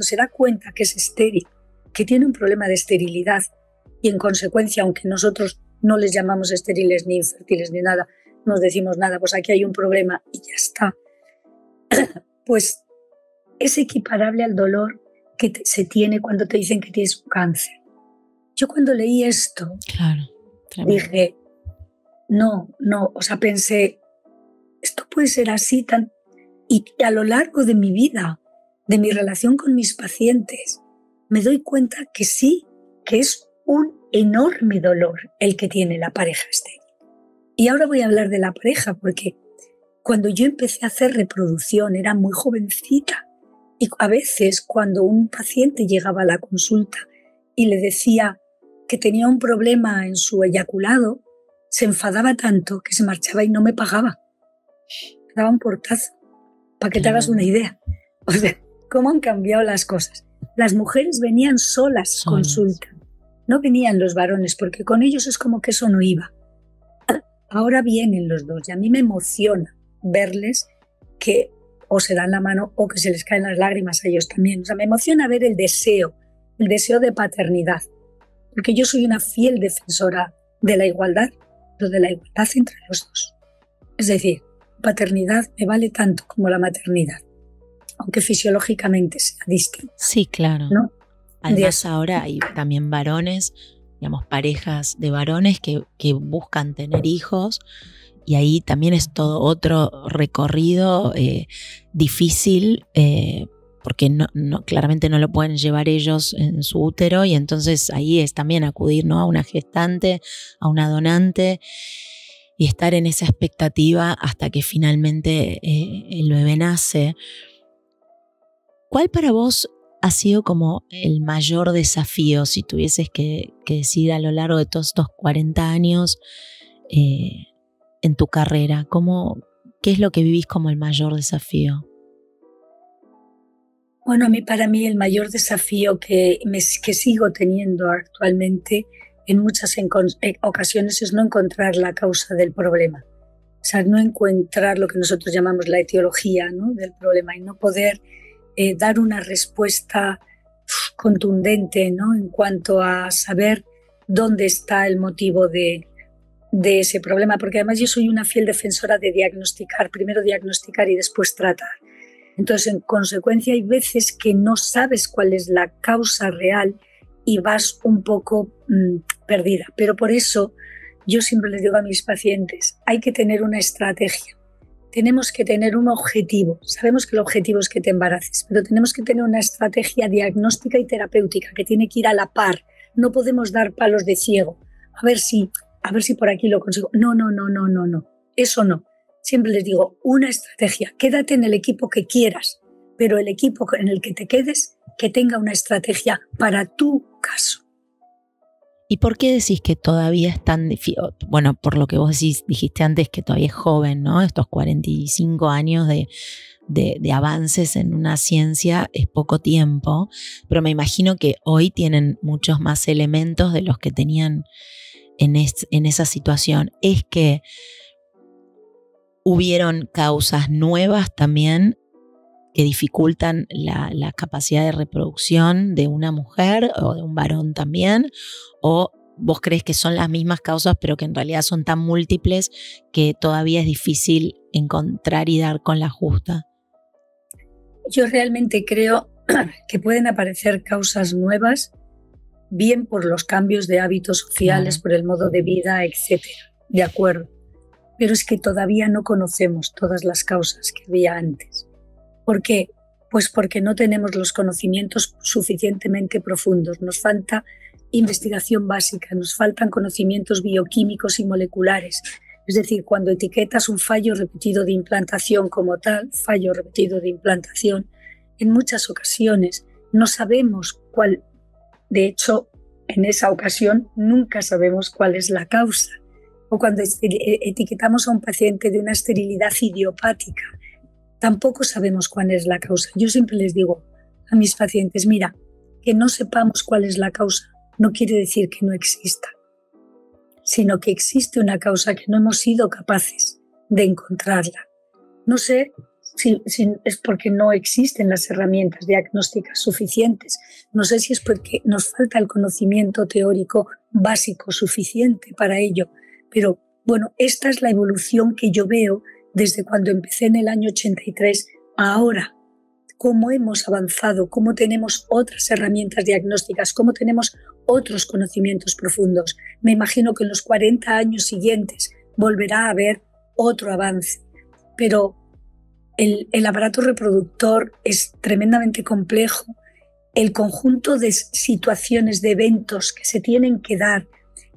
se da cuenta que es estéril, que tiene un problema de esterilidad y en consecuencia, aunque nosotros no les llamamos estériles ni infértiles ni nada, no nos decimos nada, pues aquí hay un problema y ya está, pues es equiparable al dolor que se tiene cuando te dicen que tienes un cáncer. Yo cuando leí esto, dije, no, o sea, pensé, esto puede ser así y a lo largo de mi vida, de mi relación con mis pacientes, me doy cuenta que sí, que es un enorme dolor el que tiene la pareja estéril. Y ahora voy a hablar de la pareja porque cuando yo empecé a hacer reproducción era muy jovencita y a veces cuando un paciente llegaba a la consulta y le decía que tenía un problema en su eyaculado, se enfadaba tanto que se marchaba y no me pagaba. Me daba un portazo, para que te hagas una idea. O sea, cómo han cambiado las cosas. Las mujeres venían solas a consulta, no venían los varones, porque con ellos es como que eso no iba. Ahora vienen los dos y a mí me emociona verles que o se dan la mano o que se les caen las lágrimas a ellos también. O sea, me emociona ver el deseo de paternidad, porque yo soy una fiel defensora de la igualdad, pero de la igualdad entre los dos. Es decir, paternidad me vale tanto como la maternidad, aunque fisiológicamente sea distinta. Sí, claro. ¿No? Además ahora hay también varones, digamos, parejas de varones que buscan tener hijos y ahí también es todo otro recorrido difícil porque claramente no lo pueden llevar ellos en su útero y entonces ahí es también acudir, ¿no?, a una gestante, a una donante y estar en esa expectativa hasta que finalmente el bebé nace. ¿Cuál para vos ha sido como el mayor desafío, si tuvieses que decir a lo largo de todos estos 40 años en tu carrera? ¿Qué es lo que vivís como el mayor desafío? Bueno, para mí el mayor desafío que sigo teniendo actualmente en muchas ocasiones es no encontrar la causa del problema. O sea, no encontrar lo que nosotros llamamos la etiología, ¿no?, del problema y no poder dar una respuesta contundente, ¿no?, en cuanto a saber dónde está el motivo de ese problema, porque además yo soy una fiel defensora de diagnosticar, primero diagnosticar y después tratar. Entonces, en consecuencia, hay veces que no sabes cuál es la causa real y vas un poco perdida. Pero por eso yo siempre les digo a mis pacientes, hay que tener una estrategia. Tenemos que tener un objetivo. Sabemos que el objetivo es que te embaraces, pero tenemos que tener una estrategia diagnóstica y terapéutica que tiene que ir a la par. No podemos dar palos de ciego. A ver si por aquí lo consigo. No. Eso no. Siempre les digo, una estrategia. Quédate en el equipo que quieras, pero el equipo en el que te quedes, que tenga una estrategia para tu caso. ¿Y por qué decís que todavía es tan difícil? Bueno, por lo que vos dijiste antes que todavía es joven, ¿no? Estos 45 años de avances en una ciencia es poco tiempo, pero me imagino que hoy tienen muchos más elementos de los que tenían en esa situación. Es que hubieron causas nuevas también que dificultan la capacidad de reproducción de una mujer o de un varón también, o vos crees que son las mismas causas pero que en realidad son tan múltiples que todavía es difícil encontrar y dar con la justa. Yo realmente creo que pueden aparecer causas nuevas, bien por los cambios de hábitos sociales, claro, por el modo de vida, etcétera. De acuerdo. pero es que todavía no conocemos todas las causas que había antes. ¿Por qué? Pues porque no tenemos los conocimientos suficientemente profundos, nos falta investigación básica, nos faltan conocimientos bioquímicos y moleculares. Es decir, cuando etiquetas un fallo repetido de implantación como tal, fallo repetido de implantación, en muchas ocasiones no sabemos cuál, de hecho, en esa ocasión nunca sabemos cuál es la causa. O cuando etiquetamos a un paciente de una esterilidad idiopática, tampoco sabemos cuál es la causa. Yo siempre les digo a mis pacientes, mira, que no sepamos cuál es la causa no quiere decir que no exista, sino que existe una causa que no hemos sido capaces de encontrarla. No sé si es porque no existen las herramientas diagnósticas suficientes, no sé si es porque nos falta el conocimiento teórico básico suficiente para ello, pero bueno, esta es la evolución que yo veo desde cuando empecé en el año 83 a ahora. Cómo hemos avanzado, cómo tenemos otras herramientas diagnósticas, cómo tenemos otros conocimientos profundos. Me imagino que en los 40 años siguientes volverá a haber otro avance, pero el aparato reproductor es tremendamente complejo. El conjunto de situaciones, de eventos que se tienen que dar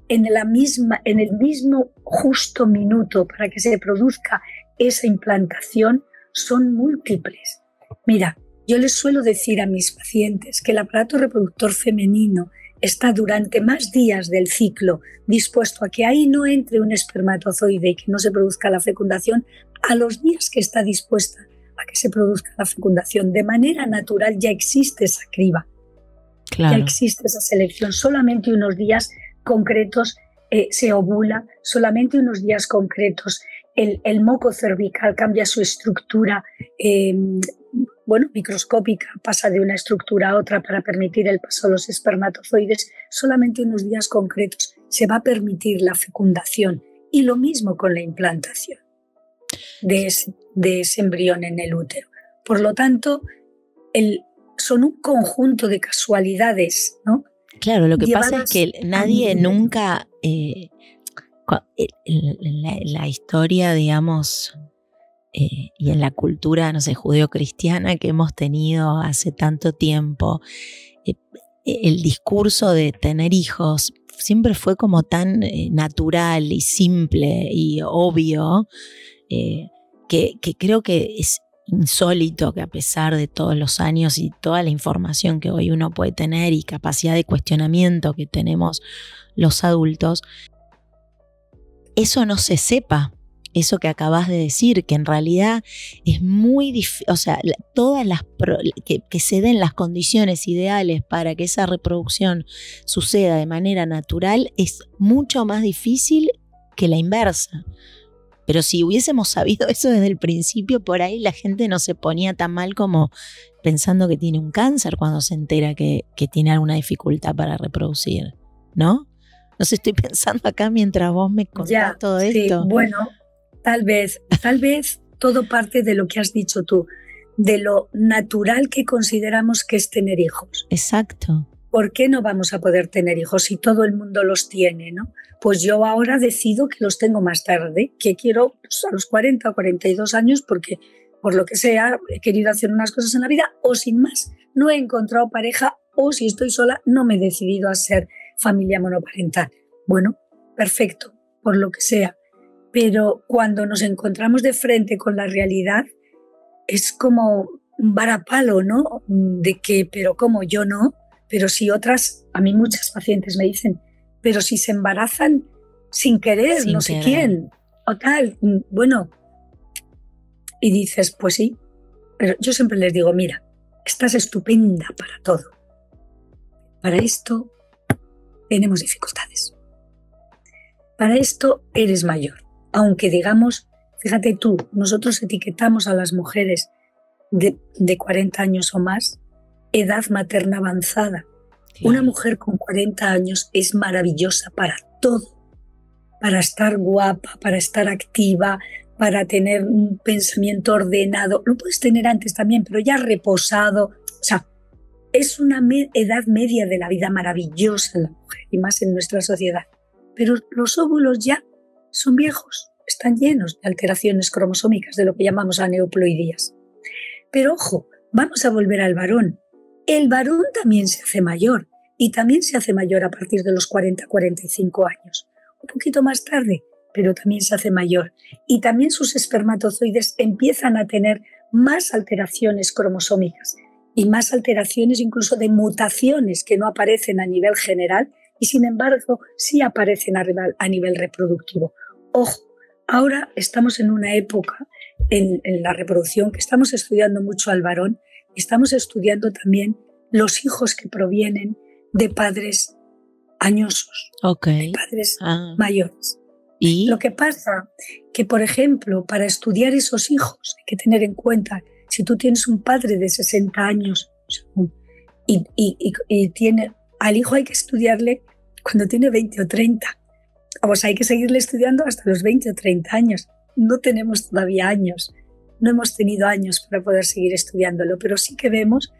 en el mismo justo minuto para que se produzca esa implantación son múltiples. Mira, yo les suelo decir a mis pacientes que el aparato reproductor femenino está durante más días del ciclo dispuesto a que ahí no entre un espermatozoide y que no se produzca la fecundación, a los días que está dispuesta a que se produzca la fecundación. De manera natural ya existe esa criba, claro. Ya existe esa selección. Solamente unos días concretos se ovula, solamente unos días concretos el moco cervical cambia su estructura microscópica, pasa de una estructura a otra para permitir el paso de los espermatozoides. Solamente unos días concretos se va a permitir la fecundación, y lo mismo con la implantación de ese embrión en el útero. Por lo tanto, son un conjunto de casualidades, ¿no? Claro, lo que pasa es que nadie nunca, en la historia, digamos, y en la cultura, no sé, judeocristiana que hemos tenido hace tanto tiempo, el discurso de tener hijos siempre fue como tan natural y simple y obvio, que creo que es insólito que a pesar de todos los años y toda la información que hoy uno puede tener y capacidad de cuestionamiento que tenemos los adultos, eso no se sepa. Eso que acabas de decir, que en realidad es muy difícil, o sea, todas que se den las condiciones ideales para que esa reproducción suceda de manera natural es mucho más difícil que la inversa. Pero si hubiésemos sabido eso desde el principio, por ahí la gente no se ponía tan mal como pensando que tiene un cáncer cuando se entera que tiene alguna dificultad para reproducir, ¿no? No sé, estoy pensando acá mientras vos me contás todo esto. Bueno, tal vez todo parte de lo que has dicho tú, de lo natural que consideramos que es tener hijos. Exacto. ¿Por qué no vamos a poder tener hijos si todo el mundo los tiene, ¿no? Pues yo ahora decido que los tengo más tarde, que quiero a los 40 o 42 años porque, por lo que sea, he querido hacer unas cosas en la vida o sin más. No he encontrado pareja o si estoy sola no me he decidido a ser familia monoparental. Bueno, perfecto, por lo que sea. Pero cuando nos encontramos de frente con la realidad es como un varapalo, ¿no? De que, pero ¿cómo yo no? Pero si otras, a mí muchas pacientes me dicen, pero si se embarazan sin querer, no sé quién, o tal, bueno. Y dices, pues sí, pero yo siempre les digo, mira, estás estupenda para todo. Para esto tenemos dificultades. Para esto eres mayor. Aunque digamos, fíjate tú, nosotros etiquetamos a las mujeres de 40 años o más, edad materna avanzada. Sí. Una mujer con 40 años es maravillosa para todo, para estar guapa, para estar activa, para tener un pensamiento ordenado. Lo puedes tener antes también, pero ya reposado. O sea, es una edad media de la vida maravillosa en la mujer y más en nuestra sociedad. Pero los óvulos ya son viejos, están llenos de alteraciones cromosómicas, de lo que llamamos aneuploidías. Pero ojo, vamos a volver al varón. El varón también se hace mayor, y también se hace mayor a partir de los 40-45 años. Un poquito más tarde, pero también se hace mayor. Y también sus espermatozoides empiezan a tener más alteraciones cromosómicas y más alteraciones incluso de mutaciones que no aparecen a nivel general y sin embargo sí aparecen a nivel reproductivo. Ojo, ahora estamos en una época en la reproducción que estamos estudiando mucho al varón y estamos estudiando también los hijos que provienen de padres añosos, de padres mayores. ¿Y? Lo que pasa que, por ejemplo, para estudiar esos hijos hay que tener en cuenta, si tú tienes un padre de 60 años y tiene, al hijo hay que estudiarle cuando tiene 20 o 30. O sea, hay que seguirle estudiando hasta los 20 o 30 años. No tenemos todavía años, no hemos tenido años para poder seguir estudiándolo, pero sí que vemos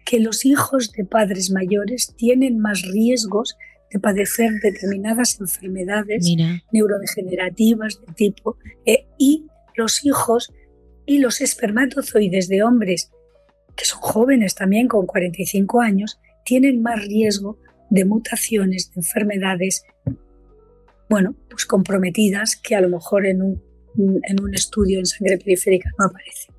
que los hijos de padres mayores tienen más riesgos de padecer determinadas enfermedades neurodegenerativas de tipo y los hijos y los espermatozoides de hombres que son jóvenes también con 45 años tienen más riesgo de mutaciones, de enfermedades, bueno, pues comprometidas que a lo mejor en un estudio en sangre periférica no aparecen.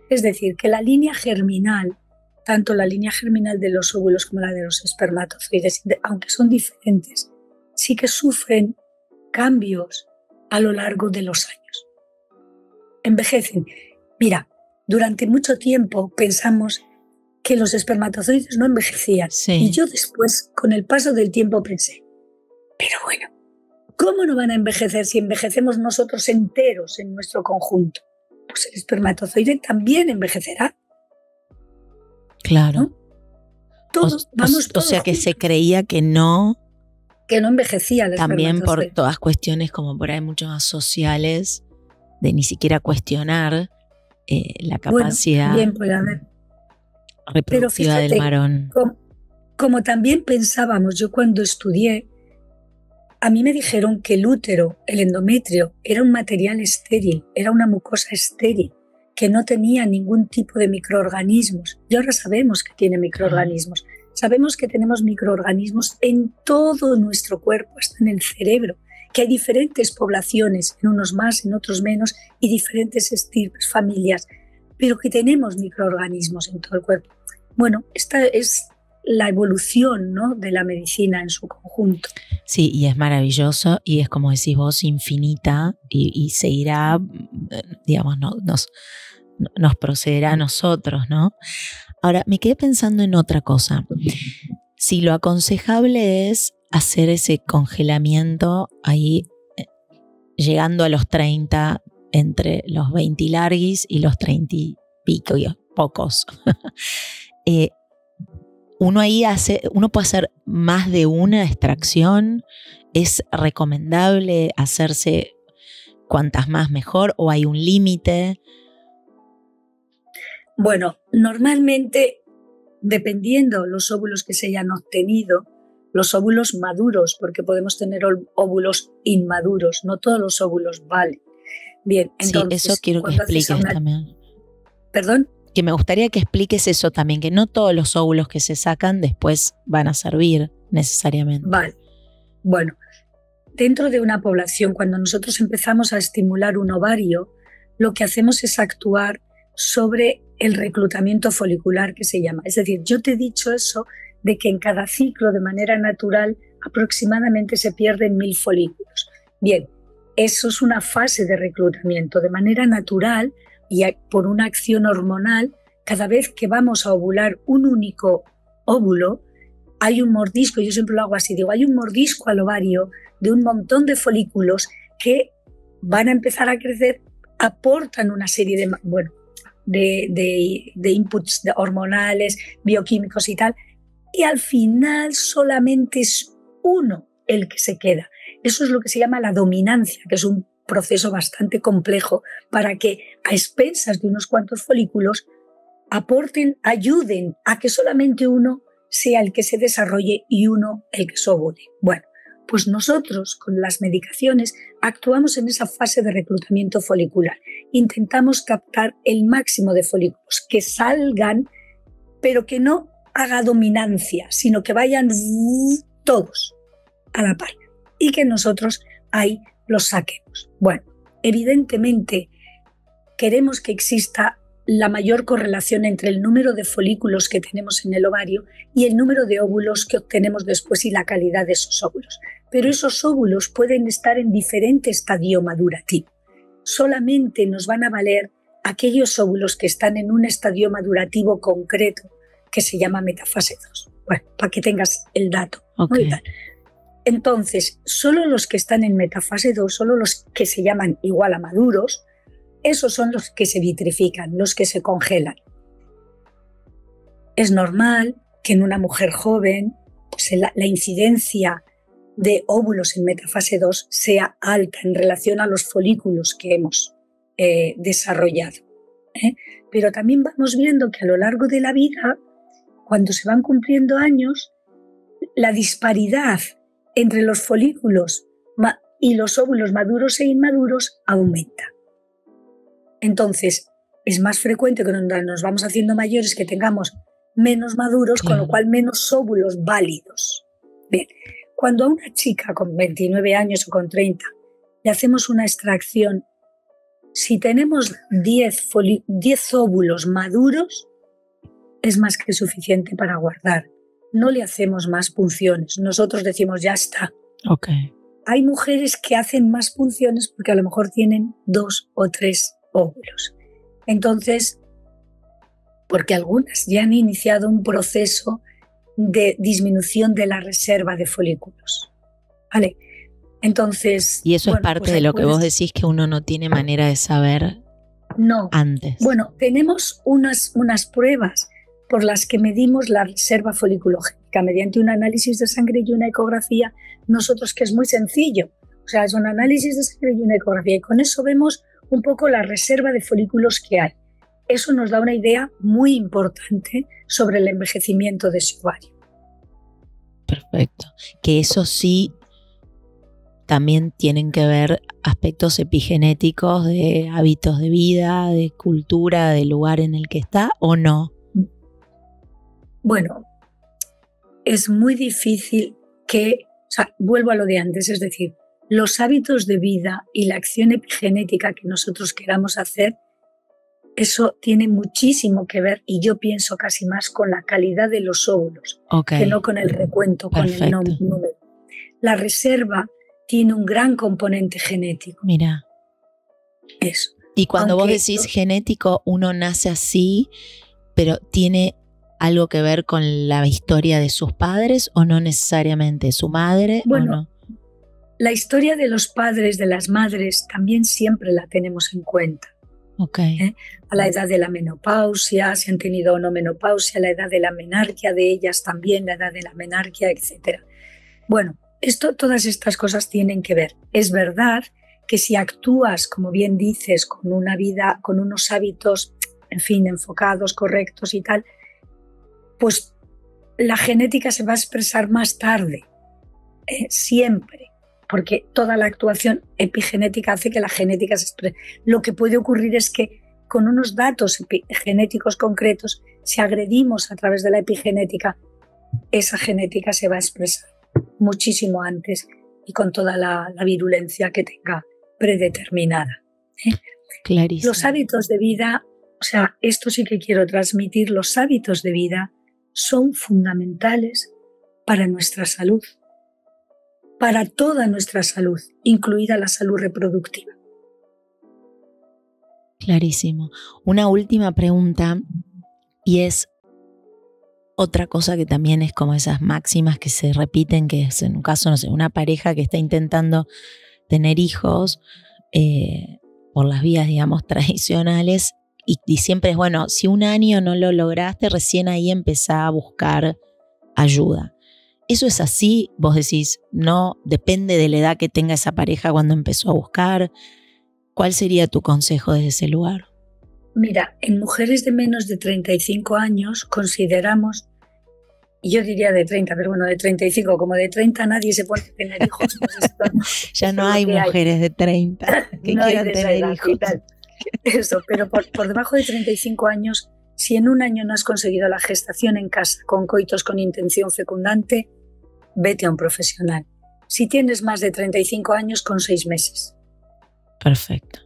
Es decir, que la línea germinal, tanto la línea germinal de los óvulos como la de los espermatozoides, aunque son diferentes, sí que sufren cambios a lo largo de los años. Envejecen. Mira, durante mucho tiempo pensamos que los espermatozoides no envejecían. Sí. Y yo después, con el paso del tiempo, pensé, pero bueno, ¿cómo no van a envejecer si envejecemos nosotros enteros en nuestro conjunto? Pues el espermatozoide también envejecerá. Claro. ¿No? Todos, vamos todos o sea que juntos. se creía que no envejecía el también por espermatozoide. todas cuestiones como por ahí mucho más sociales de ni siquiera cuestionar la capacidad Bien puede haber. reproductiva Pero fíjate, del varón. Como también pensábamos, yo cuando estudié, a mí me dijeron que el útero, el endometrio, era un material estéril, era una mucosa estéril, que no tenía ningún tipo de microorganismos. Y ahora sabemos que tiene microorganismos. Sabemos que tenemos microorganismos en todo nuestro cuerpo, hasta en el cerebro, que hay diferentes poblaciones, en unos más, en otros menos, y diferentes estirpes, familias, pero que tenemos microorganismos en todo el cuerpo. Bueno, esta es la evolución, ¿no?, de la medicina en su conjunto. Sí, y es maravilloso y es, como decís vos, infinita y seguirá, digamos, nos procederá a nosotros, ¿no? Ahora, me quedé pensando en otra cosa. Si lo aconsejable es hacer ese congelamiento ahí, llegando a los 30, entre los 20 y larguis y los 30 y pico, y pocos. Uno puede hacer más de una extracción. ¿Es recomendable hacerse cuantas más mejor o hay un límite? Bueno, normalmente, dependiendo los óvulos que se hayan obtenido, los óvulos maduros, porque podemos tener óvulos inmaduros, no todos los óvulos valen. Bien, entonces, sí, eso quiero que expliques también. ¿Perdón? Que me gustaría que expliques eso también, que no todos los óvulos que se sacan después van a servir necesariamente. Vale. Bueno, dentro de una población, cuando nosotros empezamos a estimular un ovario, lo que hacemos es actuar sobre el reclutamiento folicular, que se llama. Es decir, yo te he dicho eso de que en cada ciclo, de manera natural, aproximadamente se pierden 1000 folículos. Bien, eso es una fase de reclutamiento. De manera natural y por una acción hormonal, cada vez que vamos a ovular un único óvulo, hay un mordisco, yo siempre lo hago así, digo, hay un mordisco al ovario de un montón de folículos que van a empezar a crecer, aportan una serie de inputs hormonales, bioquímicos y tal, y al final solamente es uno el que se queda. Eso es lo que se llama la dominancia, que es un proceso bastante complejo para que a expensas de unos cuantos folículos ayuden a que solamente uno sea el que se desarrolle y uno el que se ovule. Bueno, pues nosotros con las medicaciones actuamos en esa fase de reclutamiento folicular. Intentamos captar el máximo de folículos que salgan, pero que no haga dominancia, sino que vayan todos a la par y que nosotros ahí los saquemos. Bueno, evidentemente queremos que exista la mayor correlación entre el número de folículos que tenemos en el ovario y el número de óvulos que obtenemos después y la calidad de esos óvulos. Pero esos óvulos pueden estar en diferente estadio madurativo. Solamente nos van a valer aquellos óvulos que están en un estadio madurativo concreto que se llama metafase 2. Bueno, para que tengas el dato. Okay. Entonces, solo los que están en metafase 2, solo los que se llaman igual a maduros, esos son los que se vitrifican, los que se congelan. Es normal que en una mujer joven pues la incidencia de óvulos en metafase 2 sea alta en relación a los folículos que hemos desarrollado. Pero también vamos viendo que a lo largo de la vida, cuando se van cumpliendo años, la disparidad entre los folículos y los óvulos maduros e inmaduros aumenta. Entonces, es más frecuente que cuando nos vamos haciendo mayores que tengamos menos maduros, con lo cual menos óvulos válidos. Bien, cuando a una chica con 29 años o con 30 le hacemos una extracción, si tenemos 10 óvulos maduros, es más que suficiente para guardar. No le hacemos más punciones. Nosotros decimos, ya está. Okay. Hay mujeres que hacen más punciones porque a lo mejor tienen 2 o 3 óvulos. Entonces, porque algunas ya han iniciado un proceso de disminución de la reserva de folículos. ¿Vale? Entonces... Y eso es parte de lo que vos decís, que uno no tiene manera de saber antes. Bueno, tenemos unas pruebas por las que medimos la reserva foliculogénica mediante un análisis de sangre y una ecografía, nosotros, que es muy sencillo. O sea, es un análisis de sangre y una ecografía, y con eso vemos un poco la reserva de folículos que hay. Eso nos da una idea muy importante sobre el envejecimiento de su ovario. Perfecto. Que eso sí también tienen que ver aspectos epigenéticos de hábitos de vida, de cultura, del lugar en el que está, ¿o no? Bueno, es muy difícil vuelvo a lo de antes, es decir, los hábitos de vida y la acción epigenética que nosotros queramos hacer, eso tiene muchísimo que ver, y yo pienso casi más con la calidad de los óvulos, que no con el recuento, Perfecto. Con el número. La reserva tiene un gran componente genético. Mira. Eso. Y cuando vos decís genético, uno nace así, pero tiene algo que ver con la historia de sus padres, o no necesariamente su madre. Bueno, ¿o no? La historia de los padres, de las madres, también siempre la tenemos en cuenta. Okay. A la edad de la menopausia, si han tenido o no menopausia, la edad de la menarquia de ellas también, la edad de la menarquia, etc. Bueno, todas estas cosas tienen que ver. Es verdad que si actúas, como bien dices, con una vida, con unos hábitos, en fin, enfocados, correctos y tal, pues la genética se va a expresar más tarde, siempre, porque toda la actuación epigenética hace que la genética se exprese. Lo que puede ocurrir es que con unos datos genéticos concretos, si agredimos a través de la epigenética, esa genética se va a expresar muchísimo antes y con toda la virulencia que tenga predeterminada. Clarísimo. Los hábitos de vida, o sea, esto sí que quiero transmitir, los hábitos de vida son fundamentales para nuestra salud, para toda nuestra salud, incluida la salud reproductiva. Clarísimo. Una última pregunta, y es otra cosa que también es como esas máximas que se repiten, que es en un caso, no sé, una pareja que está intentando tener hijos por las vías, digamos, tradicionales, y siempre es, bueno, si un año no lo lograste, recién ahí empezá a buscar ayuda. ¿Eso es así? Vos decís, no, depende de la edad que tenga esa pareja cuando empezó a buscar. ¿Cuál sería tu consejo desde ese lugar? Mira, en mujeres de menos de 35 años consideramos yo diría de 30, pero bueno, de 35, como de 30 nadie se pone a tener hijos. Pues esto, ya no hay mujeres de 30 que no quieran tener hijos. Eso, pero por debajo de 35 años, si en un año no has conseguido la gestación en casa con coitos con intención fecundante, vete a un profesional. Si tienes más de 35 años, con 6 meses. Perfecto.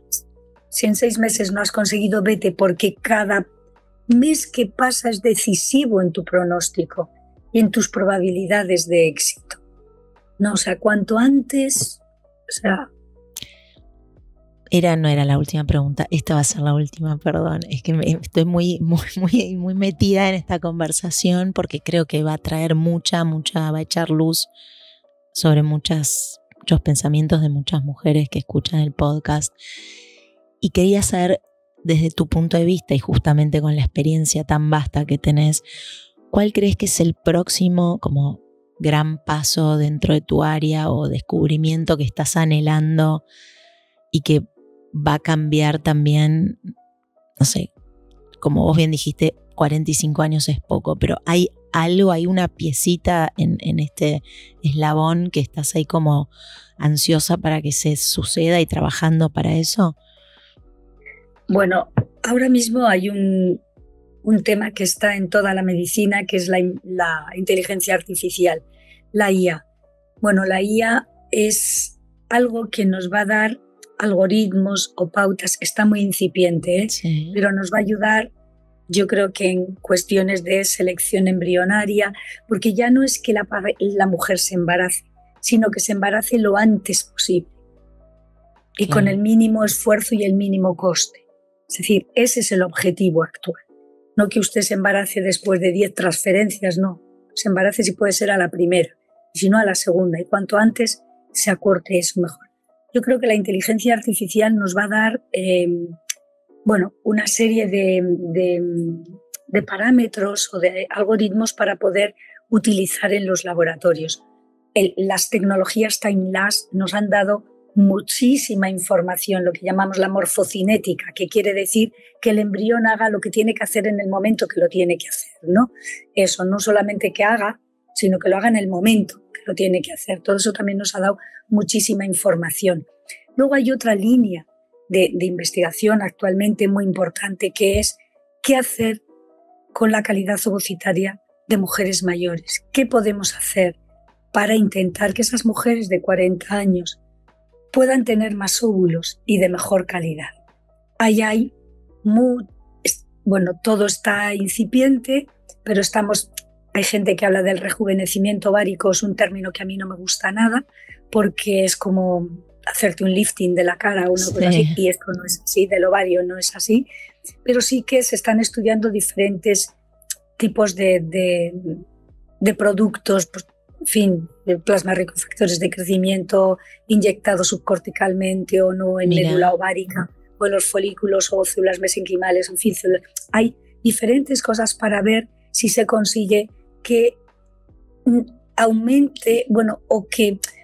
Si en 6 meses no has conseguido, vete, porque cada mes que pasa es decisivo en tu pronóstico y en tus probabilidades de éxito. No, o sea, cuanto antes, o sea... No era la última pregunta, esta va a ser la última, perdón. Es que estoy muy metida en esta conversación porque creo que va a traer va a echar luz sobre muchos pensamientos de muchas mujeres que escuchan el podcast. Y quería saber, desde tu punto de vista y justamente con la experiencia tan vasta que tenés, ¿cuál crees que es el próximo como gran paso dentro de tu área o descubrimiento que estás anhelando y que va a cambiar también? No sé, como vos bien dijiste, 45 años es poco, pero hay algo, hay una piecita en este eslabón que estás ahí como ansiosa para que se suceda y trabajando para eso. Bueno, ahora mismo hay un tema que está en toda la medicina, que es la inteligencia artificial, la IA. Bueno, la IA es algo que nos va a dar algoritmos o pautas, está muy incipiente, ¿eh? Sí. Pero nos va a ayudar, yo creo que en cuestiones de selección embrionaria, porque ya no es que la mujer se embarace, sino que se embarace lo antes posible y claro, con el mínimo esfuerzo y el mínimo coste. Es decir, ese es el objetivo actual. No que usted se embarace después de 10 transferencias, no. Se embarace si puede ser a la primera, y si no a la segunda. Y cuanto antes se acorte eso, mejor. Yo creo que la inteligencia artificial nos va a dar una serie de parámetros o de algoritmos para poder utilizar en los laboratorios. Las tecnologías time-lapse nos han dado muchísima información, lo que llamamos la morfocinética, que quiere decir que el embrión haga lo que tiene que hacer en el momento que lo tiene que hacer, ¿no? Eso, no solamente que haga, sino que lo haga en el momento que lo tiene que hacer. Todo eso también nos ha dado muchísima información. Luego hay otra línea de investigación actualmente muy importante, que es qué hacer con la calidad ovocitaria de mujeres mayores. ¿Qué podemos hacer para intentar que esas mujeres de 40 años puedan tener más óvulos y de mejor calidad? Ahí todo está incipiente, pero hay gente que habla del rejuvenecimiento ovárico, es un término que a mí no me gusta nada, porque es como hacerte un lifting de la cara o una cosa así, y esto no es así, del ovario no es así, pero sí que se están estudiando diferentes tipos de productos, pues, en fin, de plasma rico en factores de crecimiento inyectados subcorticalmente o no en médula ovárica o en los folículos o células mesenquimales, en fin, hay diferentes cosas para ver si se consigue que aumente,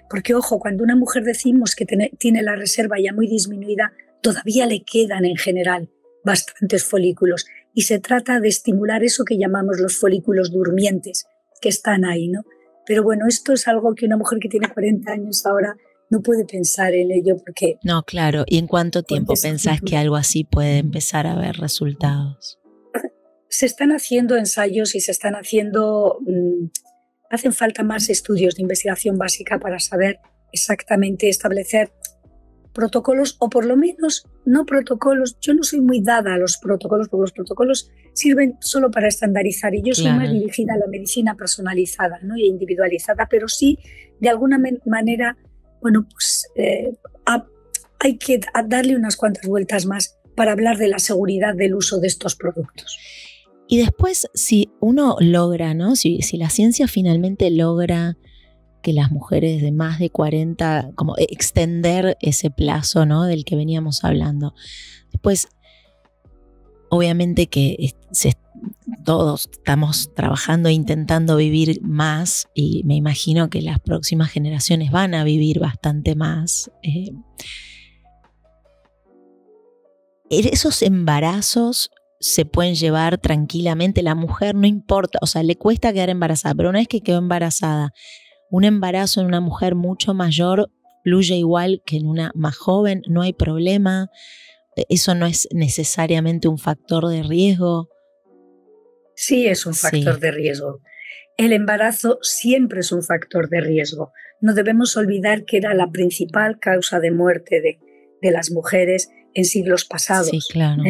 porque ojo, cuando una mujer decimos que tiene la reserva ya muy disminuida, todavía le quedan en general bastantes folículos y se trata de estimular eso que llamamos los folículos durmientes que están ahí, ¿no? Pero bueno, esto es algo que una mujer que tiene 40 años ahora no puede pensar en ello porque... No, claro. ¿Y en cuánto tiempo pensás que algo así puede empezar a ver resultados? Se están haciendo ensayos y se están haciendo... hacen falta más estudios de investigación básica para saber exactamente establecer protocolos, o por lo menos no protocolos. Yo no soy muy dada a los protocolos, porque los protocolos sirven solo para estandarizar y yo soy más dirigida a la medicina personalizada, ¿no? E individualizada, pero sí, de alguna manera, hay que darle unas cuantas vueltas más para hablar de la seguridad del uso de estos productos. Y después, si uno logra, ¿no? Si la ciencia finalmente logra que las mujeres de más de 40, como extender ese plazo, ¿no? Del que veníamos hablando. Después, obviamente que todos estamos trabajando e intentando vivir más y me imagino que las próximas generaciones van a vivir bastante más. Esos embarazos se pueden llevar tranquilamente. La mujer no importa, o sea, le cuesta quedar embarazada, pero una vez que quedó embarazada, un embarazo en una mujer mucho mayor fluye igual que en una más joven, no hay problema. Eso no es necesariamente un factor de riesgo. Sí, es un factor de riesgo. El embarazo siempre es un factor de riesgo. No debemos olvidar que era la principal causa de muerte de las mujeres en siglos pasados. Sí, claro.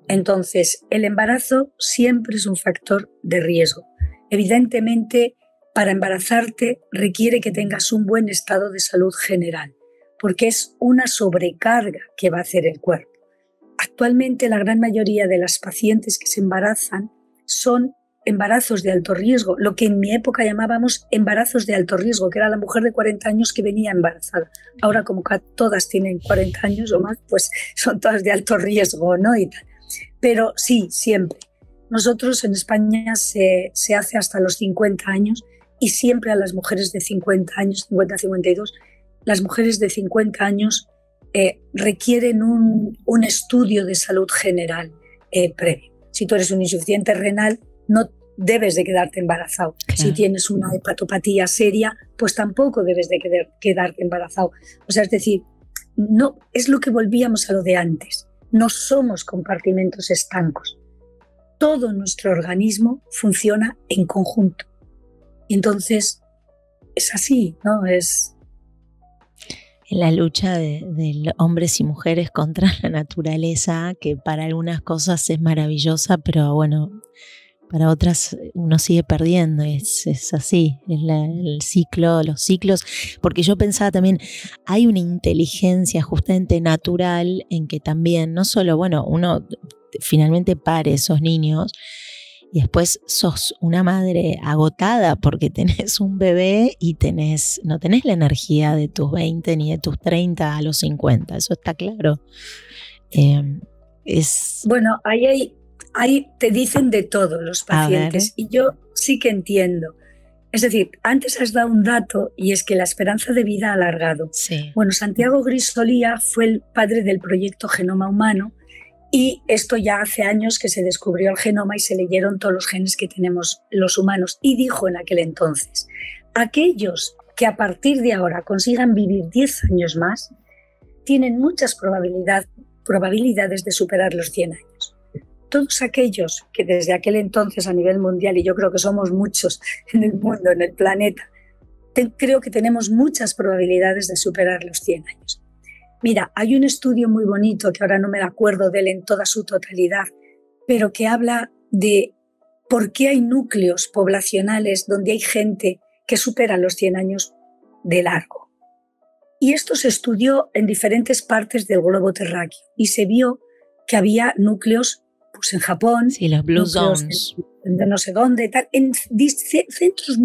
Entonces, el embarazo siempre es un factor de riesgo. Evidentemente, para embarazarte requiere que tengas un buen estado de salud general, porque es una sobrecarga que va a hacer el cuerpo. Actualmente, la gran mayoría de las pacientes que se embarazan son embarazos de alto riesgo, lo que en mi época llamábamos embarazos de alto riesgo, que era la mujer de 40 años que venía embarazada. Ahora, como todas tienen 40 años o más, pues son todas de alto riesgo, ¿no? Y tal. Pero sí, siempre. Nosotros en España se hace hasta los 50 años y siempre a las mujeres de 50 años, 50-52, las mujeres de 50 años requieren un estudio de salud general previo. Si tú eres un insuficiente renal, no debes de quedarte embarazado. Claro. Si tienes una hepatopatía seria, pues tampoco debes de quedarte embarazado. O sea, es decir, no, es lo que volvíamos a lo de antes. No somos compartimentos estancos. Todo nuestro organismo funciona en conjunto. Y entonces es así, ¿no? Es la lucha de hombres y mujeres contra la naturaleza, que para algunas cosas es maravillosa, pero bueno, para otras uno sigue perdiendo. Es así, es el ciclo, los ciclos. Porque yo pensaba también, hay una inteligencia justamente natural en que también, no solo, bueno, uno finalmente pare esos niños, y después sos una madre agotada porque tenés un bebé y no tenés la energía de tus 20 ni de tus 30 a los 50, eso está claro. Bueno, ahí te dicen de todo los pacientes y yo sí que entiendo. Es decir, antes has dado un dato y es que la esperanza de vida ha alargado. Sí. Bueno, Santiago Grisolía fue el padre del proyecto Genoma Humano. Y esto ya hace años que se descubrió el genoma y se leyeron todos los genes que tenemos los humanos. Y dijo en aquel entonces, aquellos que a partir de ahora consigan vivir 10 años más, tienen muchas probabilidades de superar los 100 años. Todos aquellos que desde aquel entonces a nivel mundial, y yo creo que somos muchos en el mundo, en el planeta, creo que tenemos muchas probabilidades de superar los 100 años. Mira, hay un estudio muy bonito, que ahora no me acuerdo de él en toda su totalidad, pero que habla de por qué hay núcleos poblacionales donde hay gente que supera los 100 años de largo. Y esto se estudió en diferentes partes del globo terráqueo y se vio que había núcleos pues en Japón, sí, los Blue Zones, en no sé dónde, tal, en sitios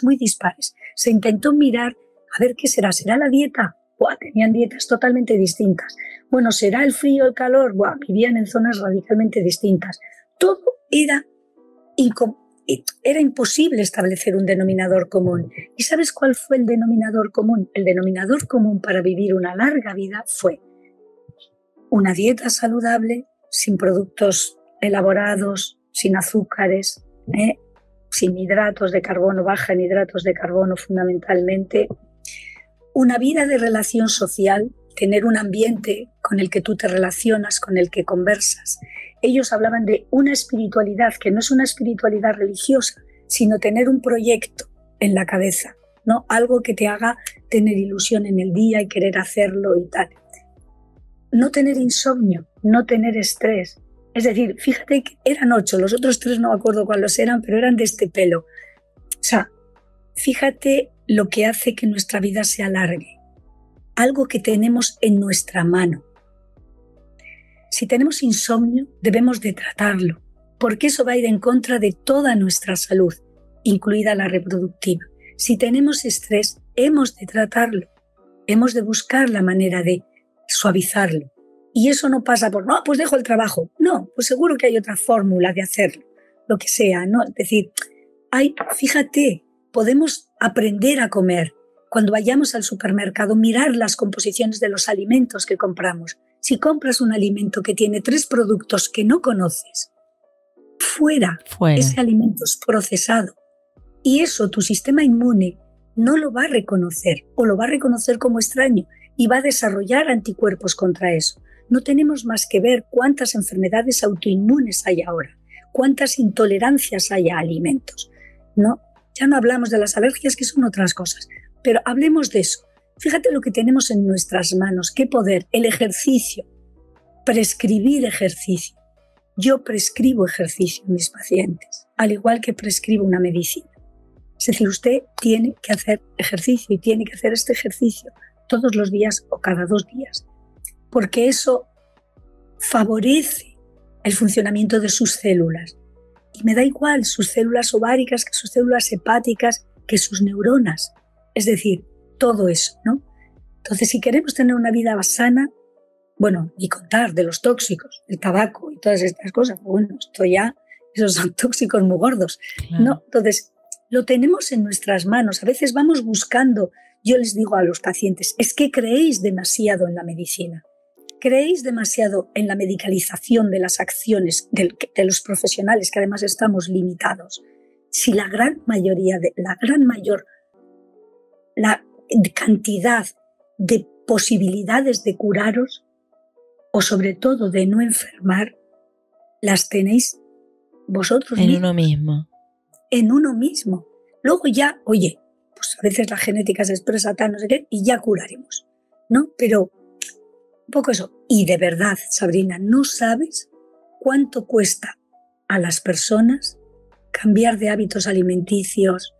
muy dispares. Se intentó mirar, a ver qué será la dieta. Tenían dietas totalmente distintas. Bueno, ¿será el frío, el calor? Vivían en zonas radicalmente distintas. Todo era imposible establecer un denominador común. ¿Y sabes cuál fue el denominador común? El denominador común para vivir una larga vida fue una dieta saludable, sin productos elaborados, sin azúcares, sin hidratos de carbono, baja en hidratos de carbono fundamentalmente. Una vida de relación social, tener un ambiente con el que tú te relacionas, con el que conversas. Ellos hablaban de una espiritualidad que no es una espiritualidad religiosa, sino tener un proyecto en la cabeza, ¿no? Algo que te haga tener ilusión en el día y querer hacerlo y tal. No tener insomnio, no tener estrés. Es decir, fíjate que eran 8, los otros 3 no me acuerdo cuáles eran, pero eran de este pelo. O sea, fíjate lo que hace que nuestra vida se alargue. Algo que tenemos en nuestra mano. Si tenemos insomnio, debemos de tratarlo, porque eso va a ir en contra de toda nuestra salud, incluida la reproductiva. Si tenemos estrés, hemos de tratarlo. Hemos de buscar la manera de suavizarlo. Y eso no pasa por, no, pues dejo el trabajo. No, pues seguro que hay otra fórmula de hacerlo, lo que sea, ¿no? Es decir, fíjate, podemos aprender a comer. Cuando vayamos al supermercado, mirar las composiciones de los alimentos que compramos. Si compras un alimento que tiene 3 productos que no conoces, fuera. Ese alimento es procesado. Y eso tu sistema inmune no lo va a reconocer o lo va a reconocer como extraño y va a desarrollar anticuerpos contra eso. No tenemos más que ver cuántas enfermedades autoinmunes hay ahora, cuántas intolerancias hay a alimentos. No, ya no hablamos de las alergias, que son otras cosas, pero hablemos de eso. Fíjate lo que tenemos en nuestras manos, qué poder, el ejercicio, prescribir ejercicio. Yo prescribo ejercicio a mis pacientes, al igual que prescribo una medicina. Es decir, usted tiene que hacer ejercicio y tiene que hacer este ejercicio todos los días o cada 2 días, porque eso favorece el funcionamiento de sus células. Y me da igual sus células ováricas que sus células hepáticas, que sus neuronas. Es decir, todo eso, ¿no? Entonces, si queremos tener una vida sana, bueno, y contar de los tóxicos, el tabaco y todas estas cosas, bueno, esto ya, esos son tóxicos muy gordos, claro. ¿No? Entonces, lo tenemos en nuestras manos. A veces vamos buscando, yo les digo a los pacientes, es que creéis demasiado en la medicina, creéis demasiado en la medicalización de las acciones de los profesionales, que además estamos limitados. Si la cantidad de posibilidades de curaros, o sobre todo de no enfermar, las tenéis vosotros en mismos. uno mismo. En uno mismo. Luego ya, oye, pues a veces la genética se expresa tal, no sé qué, y ya curaremos, ¿no? Pero un poco eso. Y de verdad, Sabrina, no sabes cuánto cuesta a las personas cambiar de hábitos alimenticios,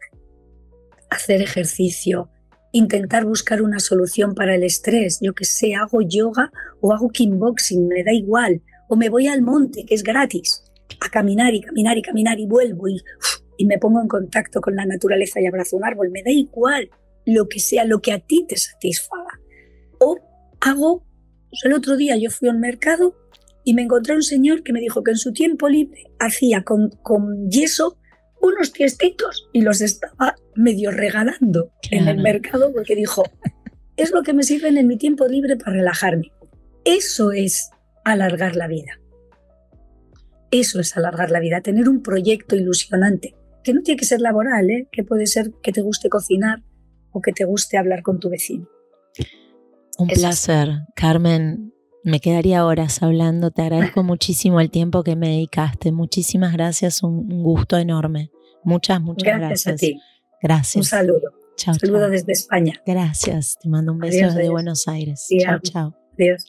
hacer ejercicio, intentar buscar una solución para el estrés. Yo que sé, hago yoga o hago kickboxing, me da igual. O me voy al monte, que es gratis, a caminar y caminar y caminar y vuelvo y me pongo en contacto con la naturaleza y abrazo un árbol. Me da igual lo que sea, lo que a ti te satisfaga. O hago, pues el otro día yo fui a un mercado y me encontré un señor que me dijo que en su tiempo libre hacía con yeso unos tiestitos y los estaba medio regalando en el mercado porque dijo, es lo que me sirven en mi tiempo libre para relajarme. Eso es alargar la vida. Eso es alargar la vida, tener un proyecto ilusionante, que no tiene que ser laboral, que puede ser que te guste cocinar o que te guste hablar con tu vecino. Un placer, Carmen. Me quedaría horas hablando. Te agradezco muchísimo el tiempo que me dedicaste. Muchísimas gracias, un gusto enorme. Muchas gracias. Gracias a ti. Gracias. Un saludo. Chao, un saludo chao. desde España. Gracias. Te mando un beso desde Buenos Aires. Sí, chao, chao. Adiós.